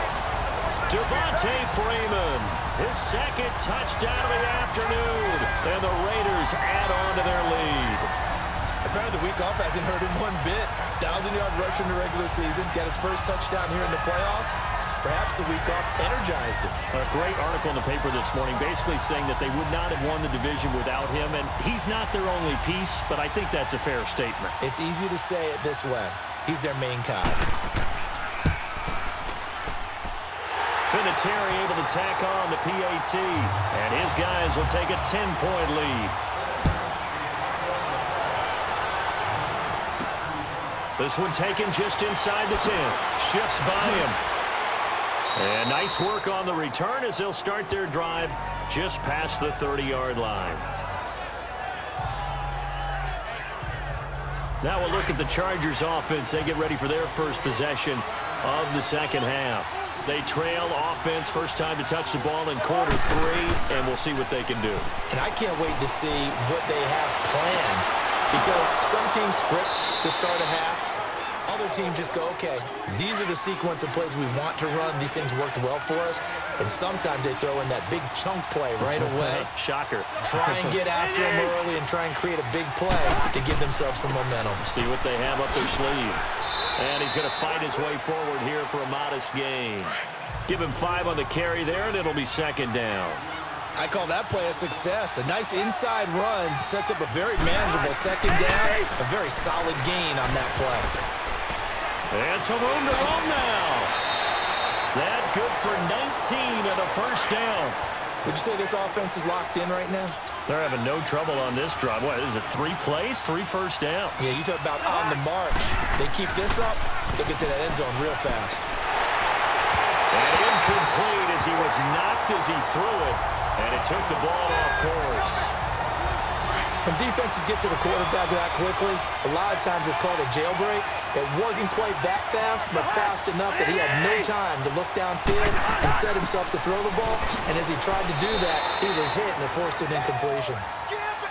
Devontae Freeman, his second touchdown of the afternoon. And the Raiders add on to their lead. Apparently the week off hasn't hurt him one bit. 1,000-yard rush in the regular season. Got his first touchdown here in the playoffs. Perhaps the week off energized him. A great article in the paper this morning basically saying that they would not have won the division without him. And he's not their only piece, but I think that's a fair statement. It's easy to say it this way. He's their main cog. Vinatieri able to tack on the PAT, and his guys will take a 10-point lead. This one taken just inside the 10. Shifts by him. And nice work on the return as they'll start their drive just past the 30-yard line. Now we'll look at the Chargers offense. They get ready for their first possession of the second half. They trail offense, first time to touch the ball in quarter 3, and we'll see what they can do. And I can't wait to see what they have planned, because some teams script to start a half. Other teams just go, okay, these are the sequence of plays we want to run. These things worked well for us. And sometimes they throw in that big chunk play right away. Shocker. Try and get after them early and try and create a big play to give themselves some momentum. See what they have up their sleeve. And he's going to fight his way forward here for a modest gain. Give him 5 on the carry there, and it'll be second down. I call that play a success. A nice inside run sets up a very manageable second down. A very solid gain on that play. And some room to roam now. That good for 19 and a first down. Would you say this offense is locked in right now? They're having no trouble on this drive. What, is it 3 plays, 3 first downs? Yeah, you talk about on the march. They keep this up, they'll get to that end zone real fast. And incomplete as he was knocked as he threw it. And it took the ball off course. When defenses get to the quarterback that quickly, a lot of times it's called a jailbreak. It wasn't quite that fast, but fast enough that he had no time to look downfield and set himself to throw the ball. And as he tried to do that, he was hit and it forced an incompletion.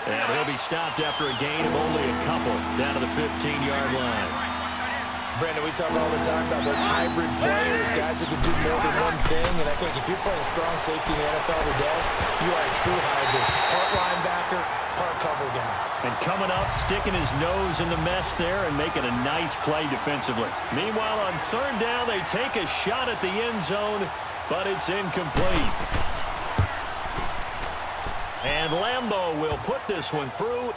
And he'll be stopped after a gain of only a couple down to the 15-yard line. Brandon, we talk all the time about those hybrid players, guys who can do more than one thing. And I think if you're playing strong safety in the NFL today, you are a true hybrid. Part linebacker, part cover guy. And coming up, sticking his nose in the mess there and making a nice play defensively. Meanwhile, on third down, they take a shot at the end zone, but it's incomplete. And Lambeau will put this one through.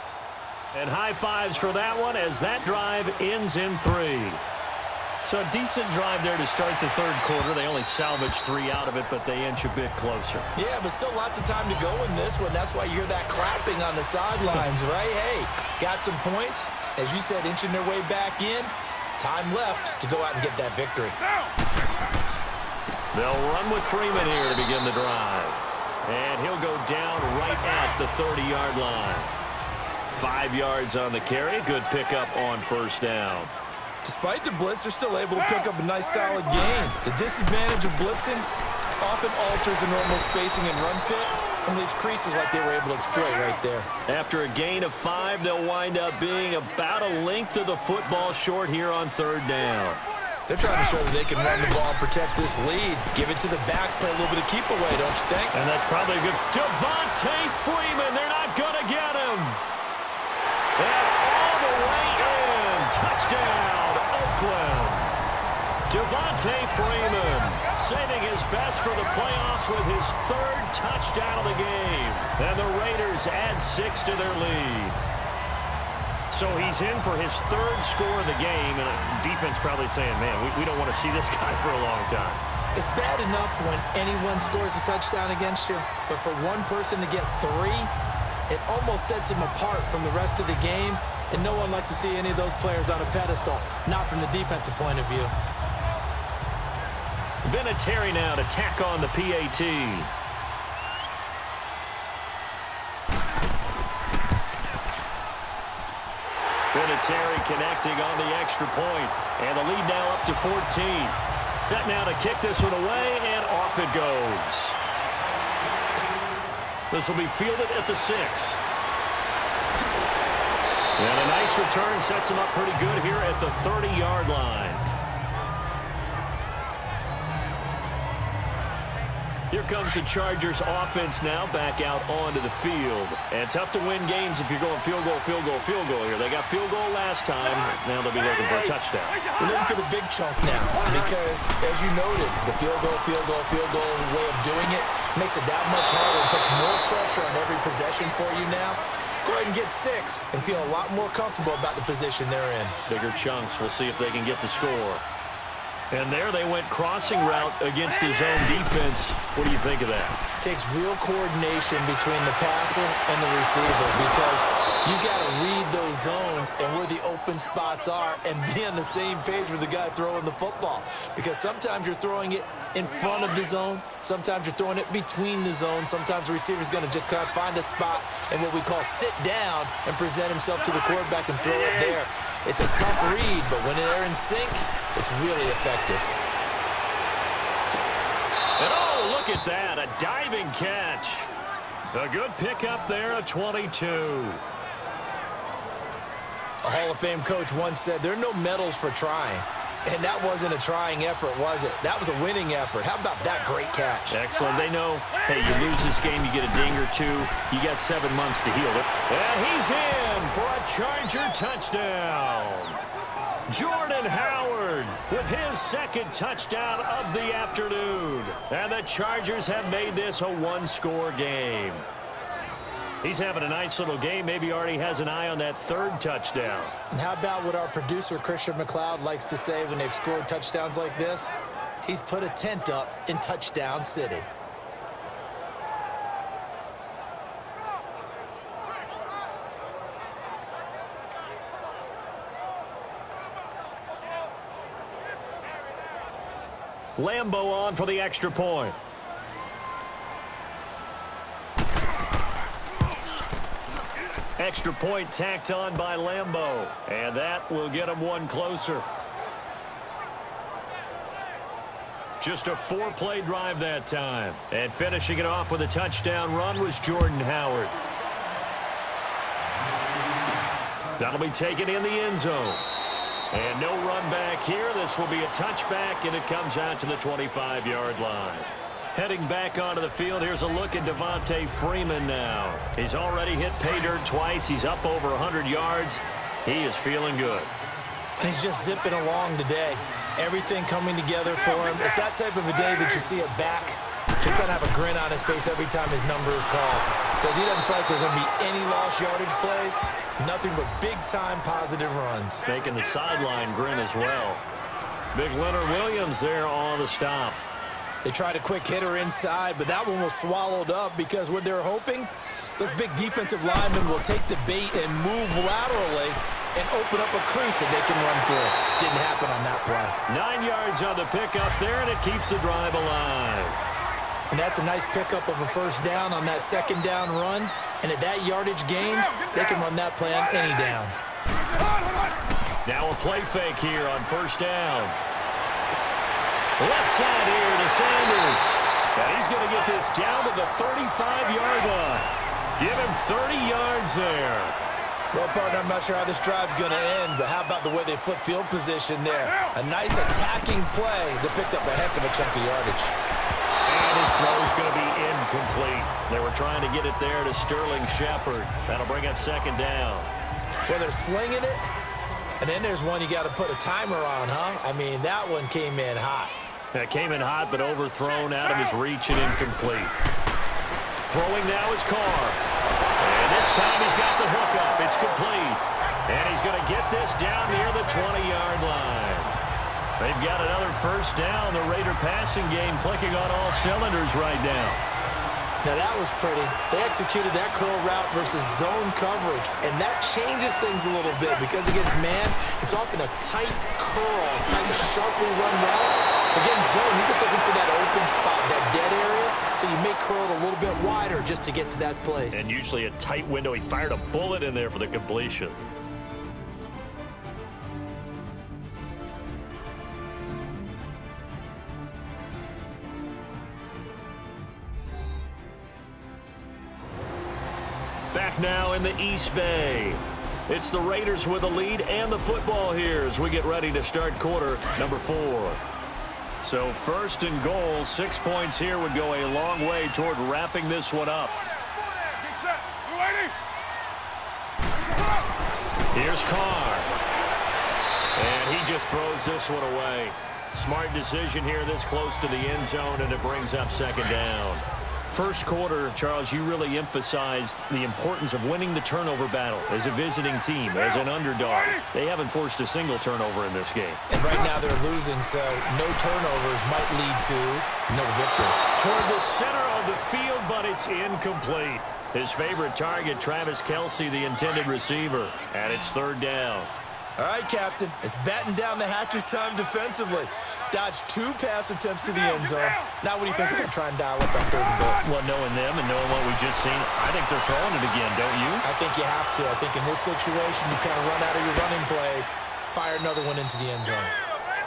And high fives for that one as that drive ends in 3. So a decent drive there to start the third quarter. They only salvaged 3 out of it, but they inch a bit closer. Yeah, but still lots of time to go in this one. That's why you hear that clapping on the sidelines, right? Hey, got some points. As you said, inching their way back in. Time left to go out and get that victory. They'll run with Freeman here to begin the drive. And he'll go down right at the 30-yard line. 5 yards on the carry. Good pickup on first down. Despite the blitz, they're still able to pick up a nice, solid gain. The disadvantage of blitzing often alters the normal spacing and run fits and leaves creases like they were able to exploit right there. After a gain of 5, they'll wind up being about a length of the football short here on third down. They're trying to show that they can run the ball and protect this lead. Give it to the backs, play a little bit of keep away, don't you think? And that's probably a good... Devontae Freeman, they're not going to get him. And all the way in. Touchdown, Oakland. Devontae Freeman saving his best for the playoffs with his 3rd touchdown of the game. And the Raiders add 6 to their lead. So he's in for his 3rd score of the game. And defense probably saying, man, we don't want to see this guy for a long time. It's bad enough when anyone scores a touchdown against you. But for one person to get 3, it almost sets him apart from the rest of the game, and no one likes to see any of those players on a pedestal, not from the defensive point of view. Vinatieri now to tack on the PAT. Singletary connecting on the extra point. And the lead now up to 14. Set now to kick this one away, and off it goes. This will be fielded at the 6. And a nice return sets him up pretty good here at the 30-yard line. Here comes the Chargers offense now back out onto the field. And tough to win games if you're going field goal, field goal, field goal here. They got field goal last time. Now they'll be looking for a touchdown. We're looking for the big chunk now because, as you noted, the field goal way of doing it makes it that much harder and puts more pressure on every possession for you now. Go ahead and get 6 and feel a lot more comfortable about the position they're in. Bigger chunks. We'll see if they can get the score. And there they went crossing route against his own defense. What do you think of that? Takes real coordination between the passer and the receiver because you got to read those zones and where the open spots are and be on the same page with the guy throwing the football. Because sometimes you're throwing it in front of the zone. Sometimes you're throwing it between the zones. Sometimes the receiver's going to just kind of find a spot and what we call sit down and present himself to the quarterback and throw it there. It's a tough read, but when they're in sync, it's really effective. And oh, look at that, a diving catch. A good pickup there, a 22. A Hall of Fame coach once said, there are no medals for trying. And that wasn't a trying effort, was it? That was a winning effort. How about that great catch? Excellent. They know, hey, you lose this game, you get a ding or two. You got 7 months to heal it. And he's in for a Charger touchdown. Jordan Howard with his second touchdown of the afternoon. And the Chargers have made this a one-score game. He's having a nice little game. Maybe already has an eye on that 3rd touchdown. And how about what our producer, Christian McLeod, likes to say when they've scored touchdowns like this? He's put a tent up in Touchdown City. Lambeau on for the extra point. Extra point tacked on by Lambeau. And that will get him one closer. Just a 4-play drive that time. And finishing it off with a touchdown run was Jordan Howard. That'll be taken in the end zone. And no run back here. This will be a touchback, and it comes out to the 25-yard line. Heading back onto the field, here's a look at Devontae Freeman now. He's already hit pay dirt twice. He's up over 100 yards. He is feeling good. He's just zipping along today. Everything coming together for him. It's that type of a day that you see a back just doesn't have a grin on his face every time his number is called. Because he doesn't feel like there are going to be any lost yardage plays. Nothing but big-time positive runs. Making the sideline grin as well. Big Leonard Williams there on the stop. They tried a quick hitter inside, but that one was swallowed up because what they're hoping, those big defensive linemen will take the bait and move laterally and open up a crease that they can run through. Didn't happen on that play. 9 yards on the pickup there, and it keeps the drive alive. And that's a nice pickup of a first down on that second down run. And at that yardage gain, they can run that play on any down. Now a play fake here on first down. Left side here to Sanders. And he's going to get this down to the 35-yard line. Give him 30 yards there. Well, partner, I'm not sure how this drive's going to end, but how about the way they flip field position there? A nice attacking play that picked up a heck of a chunk of yardage. And his throw is going to be incomplete. They were trying to get it there to Sterling Shepard. That'll bring up second down. Well, they're slinging it, and then there's one you got to put a timer on, huh? I mean, that one came in hot. That came in hot, but overthrown out of his reach and incomplete. Throwing now is Carr. And this time he's got the hook up. It's complete. And he's going to get this down near the 20-yard line. They've got another first down. The Raider passing game clicking on all cylinders right now. Now, that was pretty. They executed that curl route versus zone coverage, and that changes things a little bit because against man, it's often a tight curl, tight, sharply run route. Against zone, you're just looking for that open spot, that dead area, so you may curl it a little bit wider just to get to that place. And usually a tight window. He fired a bullet in there for the completion. Back now in the East Bay. It's the Raiders with the lead and the football here as we get ready to start quarter number 4. So 1st and goal, 6 points here would go a long way toward wrapping this one up. Here's Carr. And he just throws this one away. Smart decision here this close to the end zone, and it brings up 2nd down. First quarter, Charles, you really emphasized the importance of winning the turnover battle as a visiting team, as an underdog. They haven't forced a single turnover in this game. And right now they're losing, so no turnovers might lead to no victory. Toward the center of the field, but it's incomplete. His favorite target, Travis Kelce, the intended receiver, and it's 3rd down. All right, Captain, it's batten down the hatches time defensively. Dodged 2 pass attempts to the end zone. Now what do you think they're going to try and dial up on 3rd and goal? Well, knowing them and knowing what we've just seen, I think they're throwing it again, don't you? I think you have to. I think in this situation, you kind of run out of your running plays, fire another one into the end zone.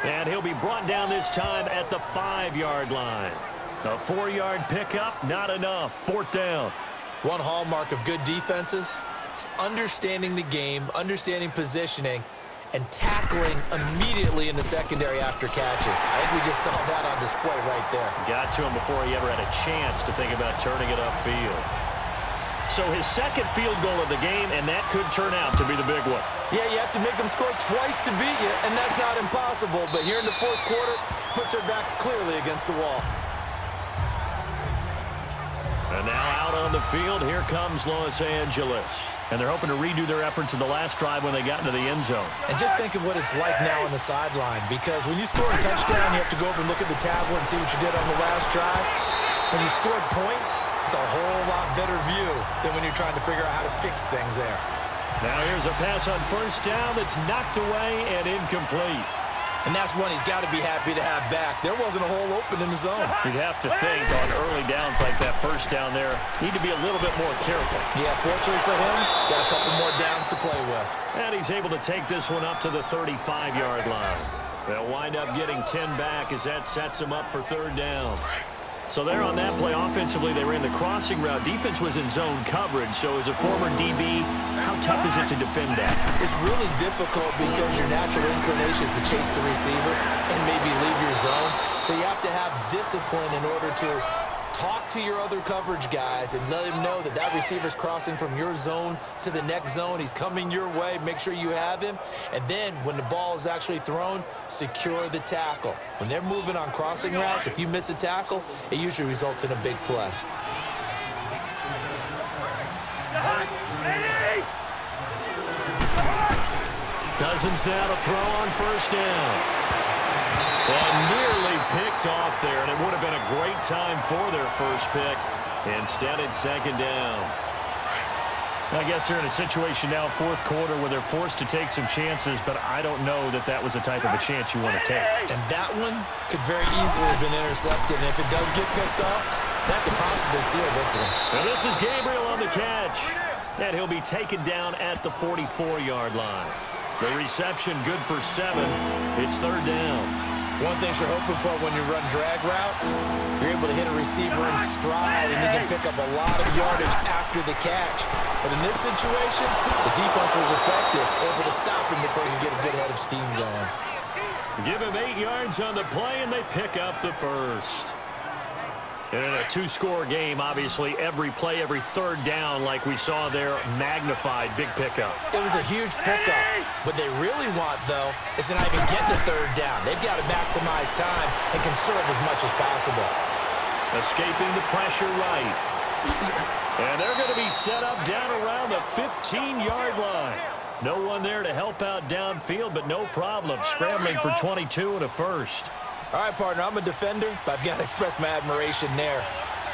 And he'll be brought down this time at the 5-yard line. A 4-yard pickup, not enough. 4th down. One hallmark of good defenses is understanding the game, understanding positioning, and tackling immediately in the secondary after catches. I think we just saw that on display right there. Got to him before he ever had a chance to think about turning it upfield. So his 2nd field goal of the game, and that could turn out to be the big one. Yeah, you have to make them score twice to beat you, and that's not impossible. But here in the 4th quarter, puts their backs clearly against the wall. And now out on the field, here comes Los Angeles. And they're hoping to redo their efforts in the last drive when they got into the end zone. And just think of what it's like now on the sideline, because when you score a touchdown, you have to go over and look at the tablet and see what you did on the last drive. When you scored points, it's a whole lot better view than when you're trying to figure out how to fix things there. Now here's a pass on 1st down that's knocked away and incomplete. And that's one he's got to be happy to have back. There wasn't a hole open in the zone. You'd have to think on early downs like that 1st down there, need to be a little bit more careful. Yeah, fortunately for him, got a couple more downs to play with. And he's able to take this one up to the 35-yard line. They'll wind up getting 10 back as that sets him up for 3rd down. So there on that play, offensively, they ran the crossing route. Defense was in zone coverage, so as a former DB, how tough is it to defend that? It's really difficult because your natural inclination is to chase the receiver and maybe leave your zone. So you have to have discipline in order to talk to your other coverage guys and let him know that that receiver's crossing from your zone to the next zone. He's coming your way. Make sure you have him. And then when the ball is actually thrown, secure the tackle. When they're moving on crossing routes, if you miss a tackle, it usually results in a big play. Cousins now to throw on 1st down. And nearly picked off there, and it would have been a great time for their first pick. Instead, it's 2nd down. I guess they're in a situation now, 4th quarter, where they're forced to take some chances, but I don't know that that was the type of a chance you want to take. And that one could very easily have been intercepted, and if it does get picked off, that could possibly seal this one. And this is Gabriel on the catch, and he'll be taken down at the 44-yard line. The reception good for 7. It's 3rd down. One thing you're hoping for when you run drag routes, you're able to hit a receiver in stride, and he can pick up a lot of yardage after the catch. But in this situation, the defense was effective, able to stop him before he could get a good head of steam going. Give him 8 yards on the play, and they pick up the 1st. And in a 2-score game, obviously, every play, every 3rd down, like we saw there, magnified, big pickup. It was a huge pickup. What they really want, though, is to not even get to 3rd down. They've got to maximize time and conserve as much as possible. Escaping the pressure right. And they're going to be set up down around the 15-yard line. No one there to help out downfield, but no problem. Scrambling for 22 and a 1st. All right, partner, I'm a defender, but I've got to express my admiration there.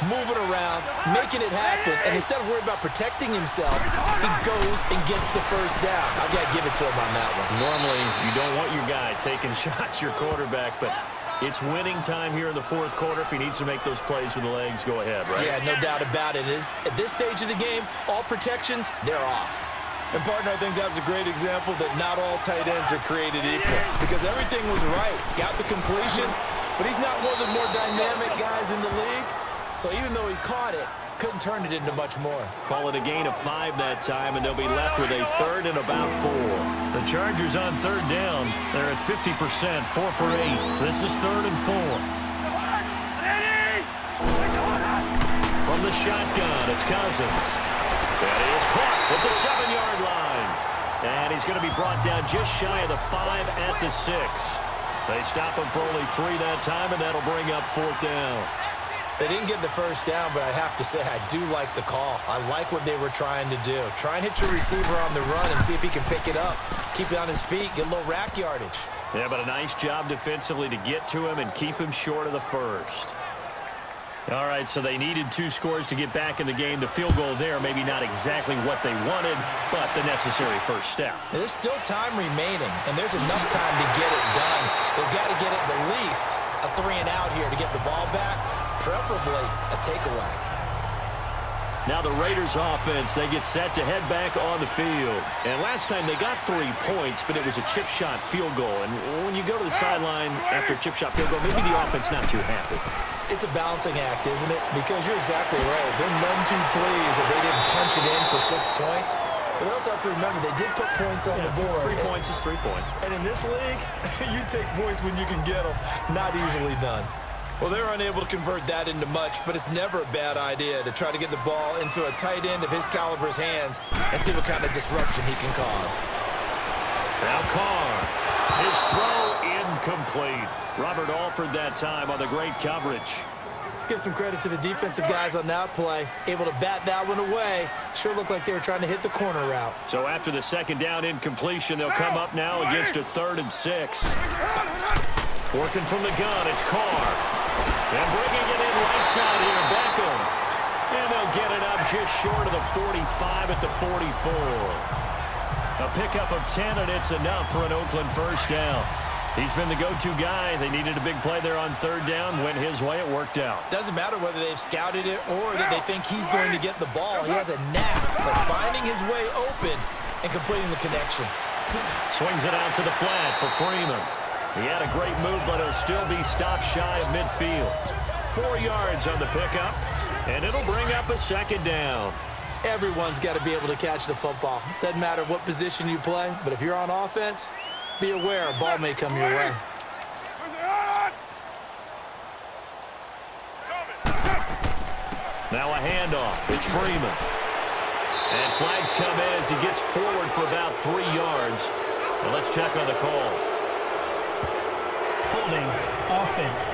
Moving around, making it happen, and instead of worrying about protecting himself, he goes and gets the 1st down. I've got to give it to him on that one. Normally, you don't want your guy taking shots, your quarterback, but it's winning time here in the 4th quarter. If he needs to make those plays with the legs, go ahead, right? Yeah, no doubt about it. At this stage of the game, all protections, they're off. And, partner, I think that was a great example that not all tight ends are created equal because everything was right. Got the completion, but he's not one of the more dynamic guys in the league. So even though he caught it, Couldn't turn it into much more. Call it a gain of 5 that time, and they'll be left with a 3rd and about 4. The Chargers on 3rd down. They're at 50%, 4 for 8. This is 3rd and 4. From the shotgun, it's Cousins. And he is caught at the 7-yard line. And he's going to be brought down just shy of the 5 at the 6. They stop him for only 3 that time, and that'll bring up 4th down. They didn't get the first down, but I have to say I do like the call. I like what they were trying to do. Try and hit your receiver on the run and see if he can pick it up. Keep it on his feet, get a little rack yardage. Yeah, but a nice job defensively to get to him and keep him short of the first. All right, so they needed 2 scores to get back in the game. The field goal there, maybe not exactly what they wanted, but the necessary first step. There's still time remaining, and there's enough time to get it done. They've got to get it the least a 3-and-out here to get the ball back, preferably a takeaway. Now the Raiders offense, they get set to head back on the field. And last time they got 3 points, but it was a chip shot field goal. And when you go to the sideline after a chip shot field goal, maybe the offense not too happy. It's a balancing act, isn't it? Because you're exactly right. They're none too pleased that they didn't punch it in for 6 points. But they also have to remember they did put points on the board. 3 points is 3 points. And in this league, you take points when you can get them. Not easily done. Well, they're unable to convert that into much, but it's never a bad idea to try to get the ball into a tight end of his caliber's hands and see what kind of disruption he can cause. Now Carr. His throw incomplete. Robert Alford that time on the great coverage. Let's give some credit to the defensive guys on that play. Able to bat that one away. Sure looked like they were trying to hit the corner route. So after the 2nd down incompletion, they'll come up now against a 3rd and 6. Working from the gun, it's Carr. And bringing it in right side here, Beckham. And they'll get it up just short of the 45 at the 44. A pickup of 10, and it's enough for an Oakland first down. He's been the go-to guy. They needed a big play there on 3rd down. Went his way, it worked out. Doesn't matter whether they've scouted it or that they think he's going to get the ball. He has a knack for finding his way open and completing the connection. Swings it out to the flat for Freeman. He had a great move, but he'll still be stopped shy of midfield. 4 yards on the pickup, and it'll bring up a 2nd down. Everyone's got to be able to catch the football. Doesn't matter what position you play, but if you're on offense, be aware a ball may come your way. Now a handoff. It's Freeman. And flags come in as he gets forward for about 3 yards. And let's check on the call. Holding offense.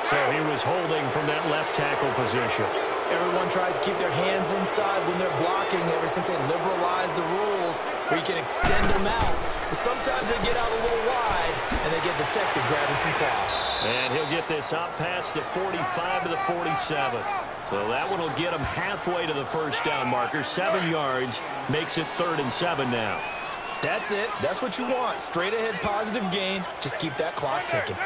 So he was holding from that left tackle position. Everyone tries to keep their hands inside when they're blocking ever since they liberalized the rules where you can extend them out. But sometimes they get out a little wide and they get detected grabbing some cloth. And he'll get this up past the 45 to the 47. So that one will get him halfway to the first down marker. 7 yards makes it 3rd and 7 now. That's it. That's what you want. Straight ahead positive gain. Just keep that clock ticking.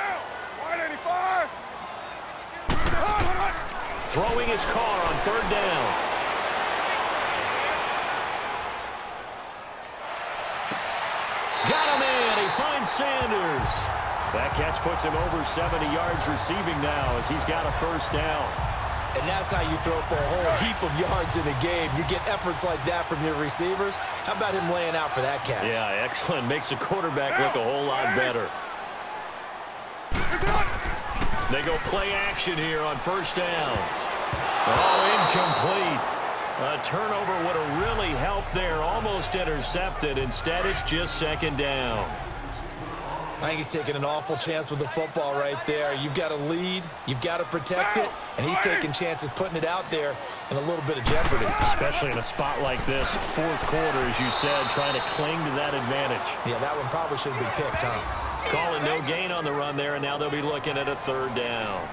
Throwing his Carr on 3rd down. Got him in. He finds Sanders. That catch puts him over 70 yards receiving now as he's got a first down. And that's how you throw for a whole heap of yards in a game. You get efforts like that from your receivers. How about him laying out for that catch? Yeah, excellent. Makes the quarterback look a whole lot better. They go play action here on 1st down. Oh, incomplete. A turnover would have really helped there. Almost intercepted. Instead, it's just 2nd down. I think he's taking an awful chance with the football right there. You've got to lead. You've got to protect it. And he's taking chances putting it out there in a little bit of jeopardy. Especially in a spot like this, 4th quarter, as you said, trying to cling to that advantage. Yeah, that one probably should have been picked, huh? Calling no gain on the run there, and now they'll be looking at a 3rd down.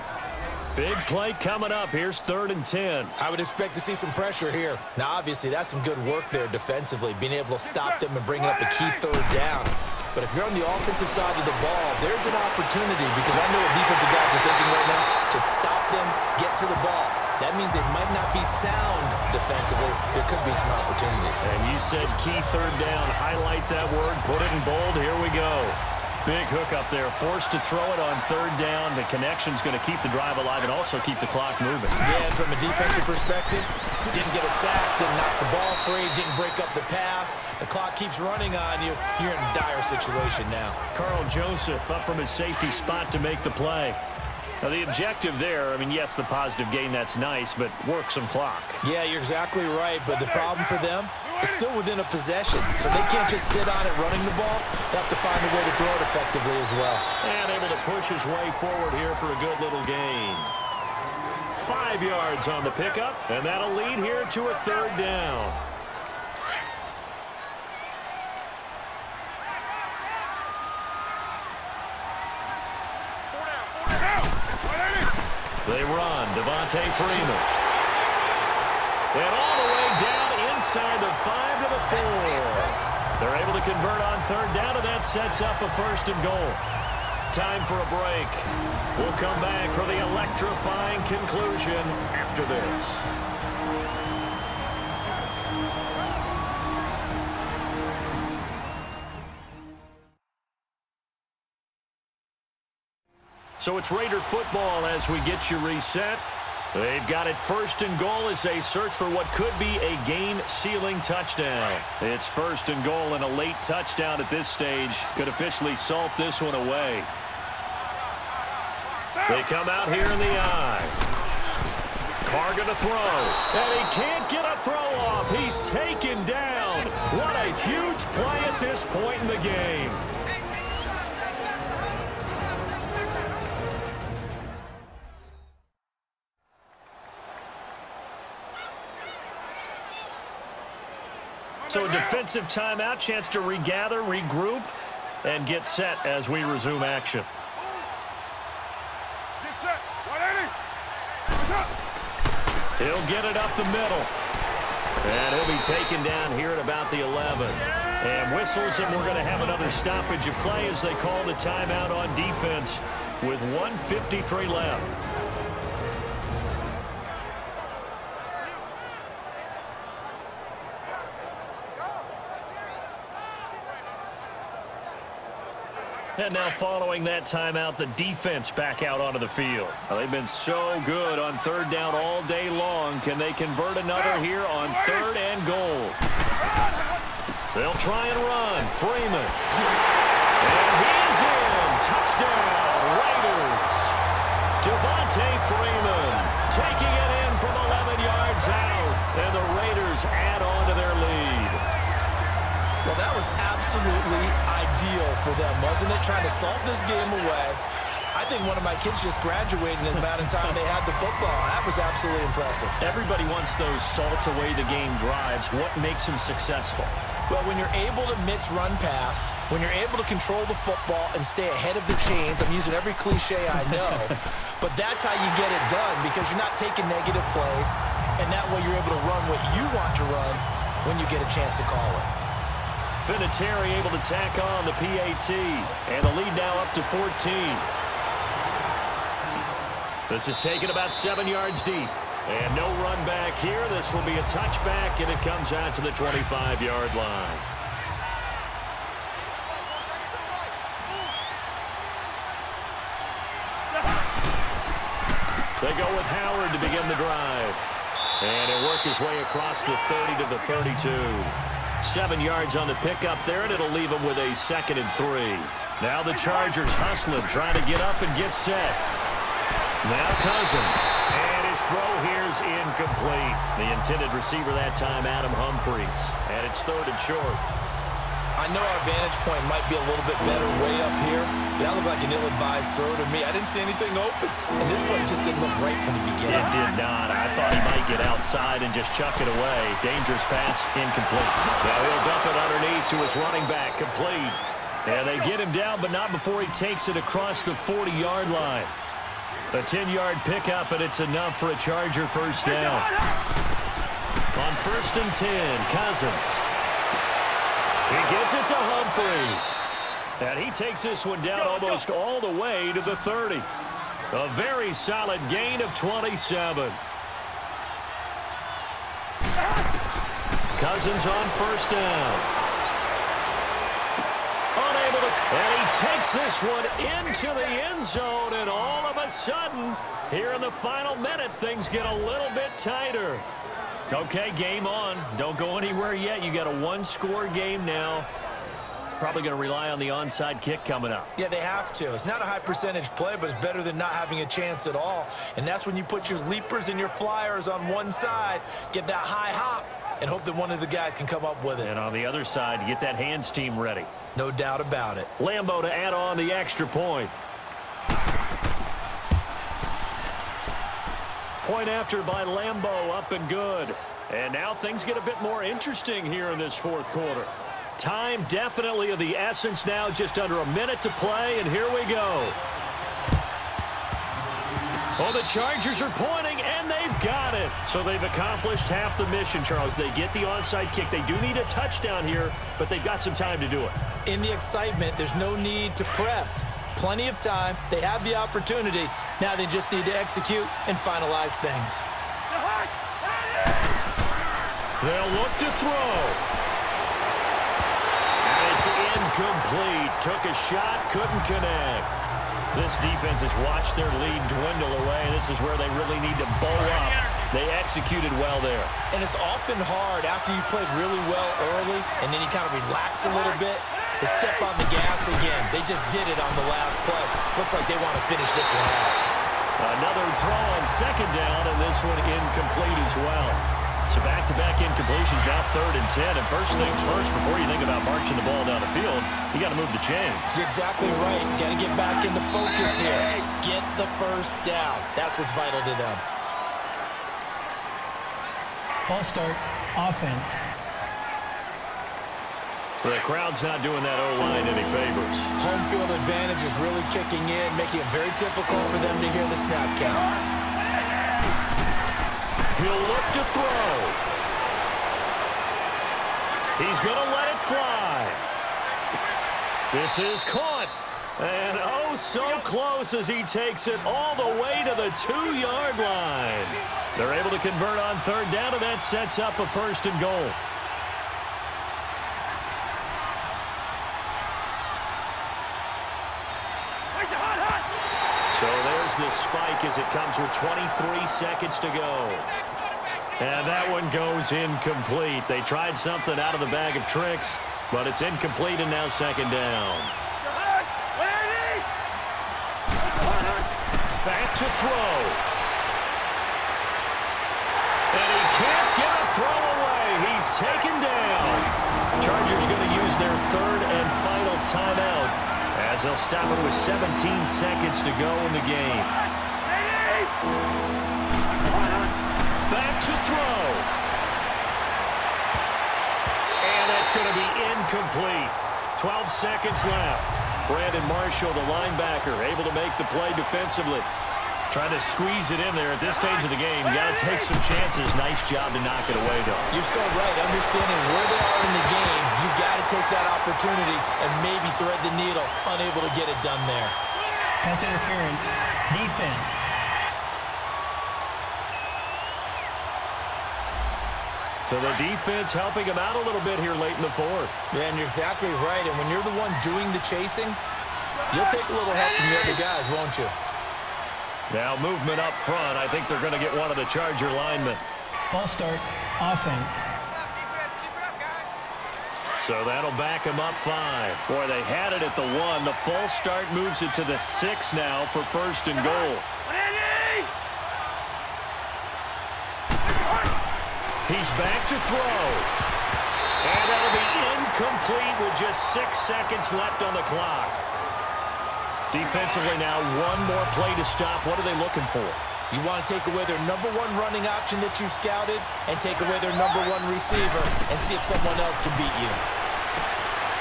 Big play coming up. Here's 3rd and 10. I would expect to see some pressure here. Now, obviously, that's some good work there defensively, being able to stop them and bringing up a key 3rd down. But if you're on the offensive side of the ball, there's an opportunity because I know what defensive guys are thinking right now. Just stop them, get to the ball. That means they might not be sound defensively. There could be some opportunities. And you said key 3rd down. Highlight that word. Put it in bold. Here we go. Big hook up there, forced to throw it on third down. The connection's going to keep the drive alive and also keep the clock moving. Yeah, and from a defensive perspective, didn't get a sack, didn't knock the ball free, didn't break up the pass. The clock keeps running on you. You're in a dire situation now. Carl Joseph up from his safety spot to make the play. Now, the objective there, I mean, yes, the positive gain, that's nice, but work some clock. Yeah, you're exactly right, but the problem for them is still within a possession, so they can't just sit on it running the ball. They have to find a way to throw it effectively as well. And able to push his way forward here for a good little gain. 5 yards on the pickup, and that'll lead here to a third down. They run, Devontae Freeman. And all the way down inside the 5 to the 4. They're able to convert on third down, and that sets up a 1st and goal. Time for a break. We'll come back for the electrifying conclusion after this. So it's Raider football as we get you reset. They've got it 1st and goal as they search for what could be a game-sealing touchdown. It's 1st and goal, and a late touchdown at this stage could officially salt this one away. They come out here in the eye. Carr going to throw, and he can't get a throw off. He's taken down. What a huge play at this point in the game. So a defensive timeout, chance to regather, regroup, and get set as we resume action. Get set. 180. What's up? He'll get it up the middle. And he'll be taken down here at about the 11. And whistles, and we're going to have another stoppage of play as they call the timeout on defense with 1:53 left. And now following that timeout, the defense back out onto the field. Well, they've been so good on third down all day long. Can they convert another here on 3rd and goal? They'll try and run. Freeman. And he's in. Touchdown, Raiders. Devontae Freeman taking it in from 11 yards out. And the Raiders add on to their lead. Well, that was absolutely ideal for them, wasn't it? Trying to salt this game away. I think one of my kids just graduated in the amount of time they had the football. That was absolutely impressive. Everybody wants those salt-away-the-game drives. What makes them successful? Well, when you're able to mix run-pass, when you're able to control the football and stay ahead of the chains, I'm using every cliche I know, but that's how you get it done because you're not taking negative plays, and that way you're able to run what you want to run when you get a chance to call it. Vinatieri able to tack on the PAT, and the lead now up to 14. This is taken about 7 yards deep, and no run back here. This will be a touchback, and it comes out to the 25-yard line. They go with Howard to begin the drive, and he'll work his way across the 30 to the 32. 7 yards on the pickup there, and it'll leave him with a 2nd and 3. Now the Chargers hustling, trying to get up and get set. Now Cousins. And his throw here's incomplete. The intended receiver that time, Adam Humphries. And it's 3rd and short. I know our vantage point might be a little bit better way up here, but that looked like an ill-advised throw to me. I didn't see anything open, and this play just didn't look right from the beginning. It did not. I thought he might get outside and just chuck it away. Dangerous pass, incomplete. Now he'll dump it underneath to his running back, complete. And they get him down, but not before he takes it across the 40-yard line. A 10-yard pickup, and it's enough for a Charger first down. On 1st and 10, Cousins. He gets it to Humphries. And he takes this one down almost all the way to the 30. A very solid gain of 27. Cousins on 1st down. Unable to And he takes this one into the end zone, and all of a sudden, here in the final minute, things get a little bit tighter. Okay, game on. Don't go anywhere yet. You got a one-score game now. Probably going to rely on the onside kick coming up. Yeah, they have to. It's not a high-percentage play, but it's better than not having a chance at all. And that's when you put your leapers and your flyers on one side, get that high hop, and hope that one of the guys can come up with it. And on the other side, get that hands team ready. No doubt about it. Lambo to add on the extra point. Point after by Lambo, up and good. And now things get a bit more interesting here in this fourth quarter. Time definitely of the essence now, just under a minute to play, and here we go. Oh, the Chargers are pointing, and they've got it. So they've accomplished half the mission, Charles. They get the onside kick. They do need a touchdown here, but they've got some time to do it. In the excitement, there's no need to press. Plenty of time. They have the opportunity. Now they just need to execute and finalize things. They'll look to throw. And it's incomplete. Took a shot, couldn't connect. This defense has watched their lead dwindle away. This is where they really need to bow up. They executed well there. And it's often hard after you've played really well early and then you kind of relax a little bit to step on the gas again. They just did it on the last play. Looks like they want to finish this one off. Another throw on second down, and this one incomplete as well. So back-to-back incompletions, now 3rd and 10. And first things first, before you think about marching the ball down the field, you got to move the chains. You're exactly right. Got to get back into focus here. Get the first down. That's what's vital to them. False start, offense. The crowd's not doing that O-line any favors. Home field advantage is really kicking in, making it very difficult for them to hear the snap count. He'll look to throw. He's going to let it fly. This is caught. And oh, so close as he takes it all the way to the 2-yard line. They're able to convert on 3rd down, and that sets up a 1st and goal. So there's the spike as it comes with 23 seconds to go. And that one goes incomplete. They tried something out of the bag of tricks, but it's incomplete and now 2nd down. Back to throw. And he can't get a throw away. He's taken down. Chargers going to use their 3rd and final timeout, as they'll stop it with 17 seconds to go in the game. Back to throw. And that's going to be incomplete. 12 seconds left. Brandon Marshall, the linebacker, able to make the play defensively. Trying to squeeze it in there at this stage of the game. You got to take some chances. Nice job to knock it away, though. You're so right. Understanding where they are in the game, you got to take that opportunity and maybe thread the needle. Unable to get it done there. Pass interference, defense. So the defense helping him out a little bit here late in the 4th. Yeah, and you're exactly right. And when you're the one doing the chasing, you'll take a little help from the other guys, won't you? Now movement up front. I think they're going to get one of the Charger linemen. False start, offense. So that'll back him up 5. Boy, they had it at the 1. The false start moves it to the 6 now for 1st and goal. He's back to throw. And that'll be incomplete with just 6 seconds left on the clock. Defensively now, one more play to stop. What are they looking for? You want to take away their #1 running option that you've scouted and take away their #1 receiver and see if someone else can beat you.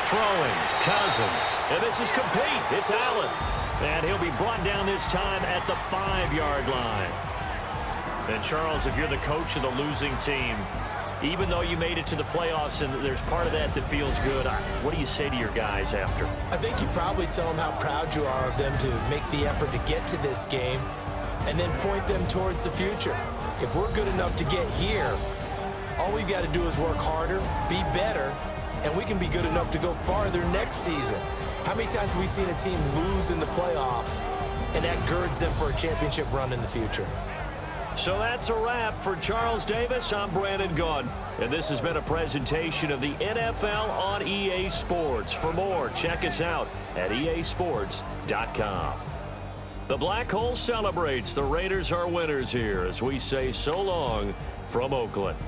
Throwing, Cousins. And this is complete. It's Allen. And he'll be brought down this time at the 5-yard line. And Charles, if you're the coach of the losing team, even though you made it to the playoffs and there's part of that that feels good, what do you say to your guys after? I think you probably tell them how proud you are of them to make the effort to get to this game and then point them towards the future. If we're good enough to get here, all we've got to do is work harder, be better, and we can be good enough to go farther next season. How many times have we seen a team lose in the playoffs, and that girds them for a championship run in the future? So that's a wrap for Charles Davis. I'm Brandon Gunn, and this has been a presentation of the NFL on EA Sports. For more, check us out at easports.com. The Black Hole celebrates. The Raiders are winners here as we say so long from Oakland.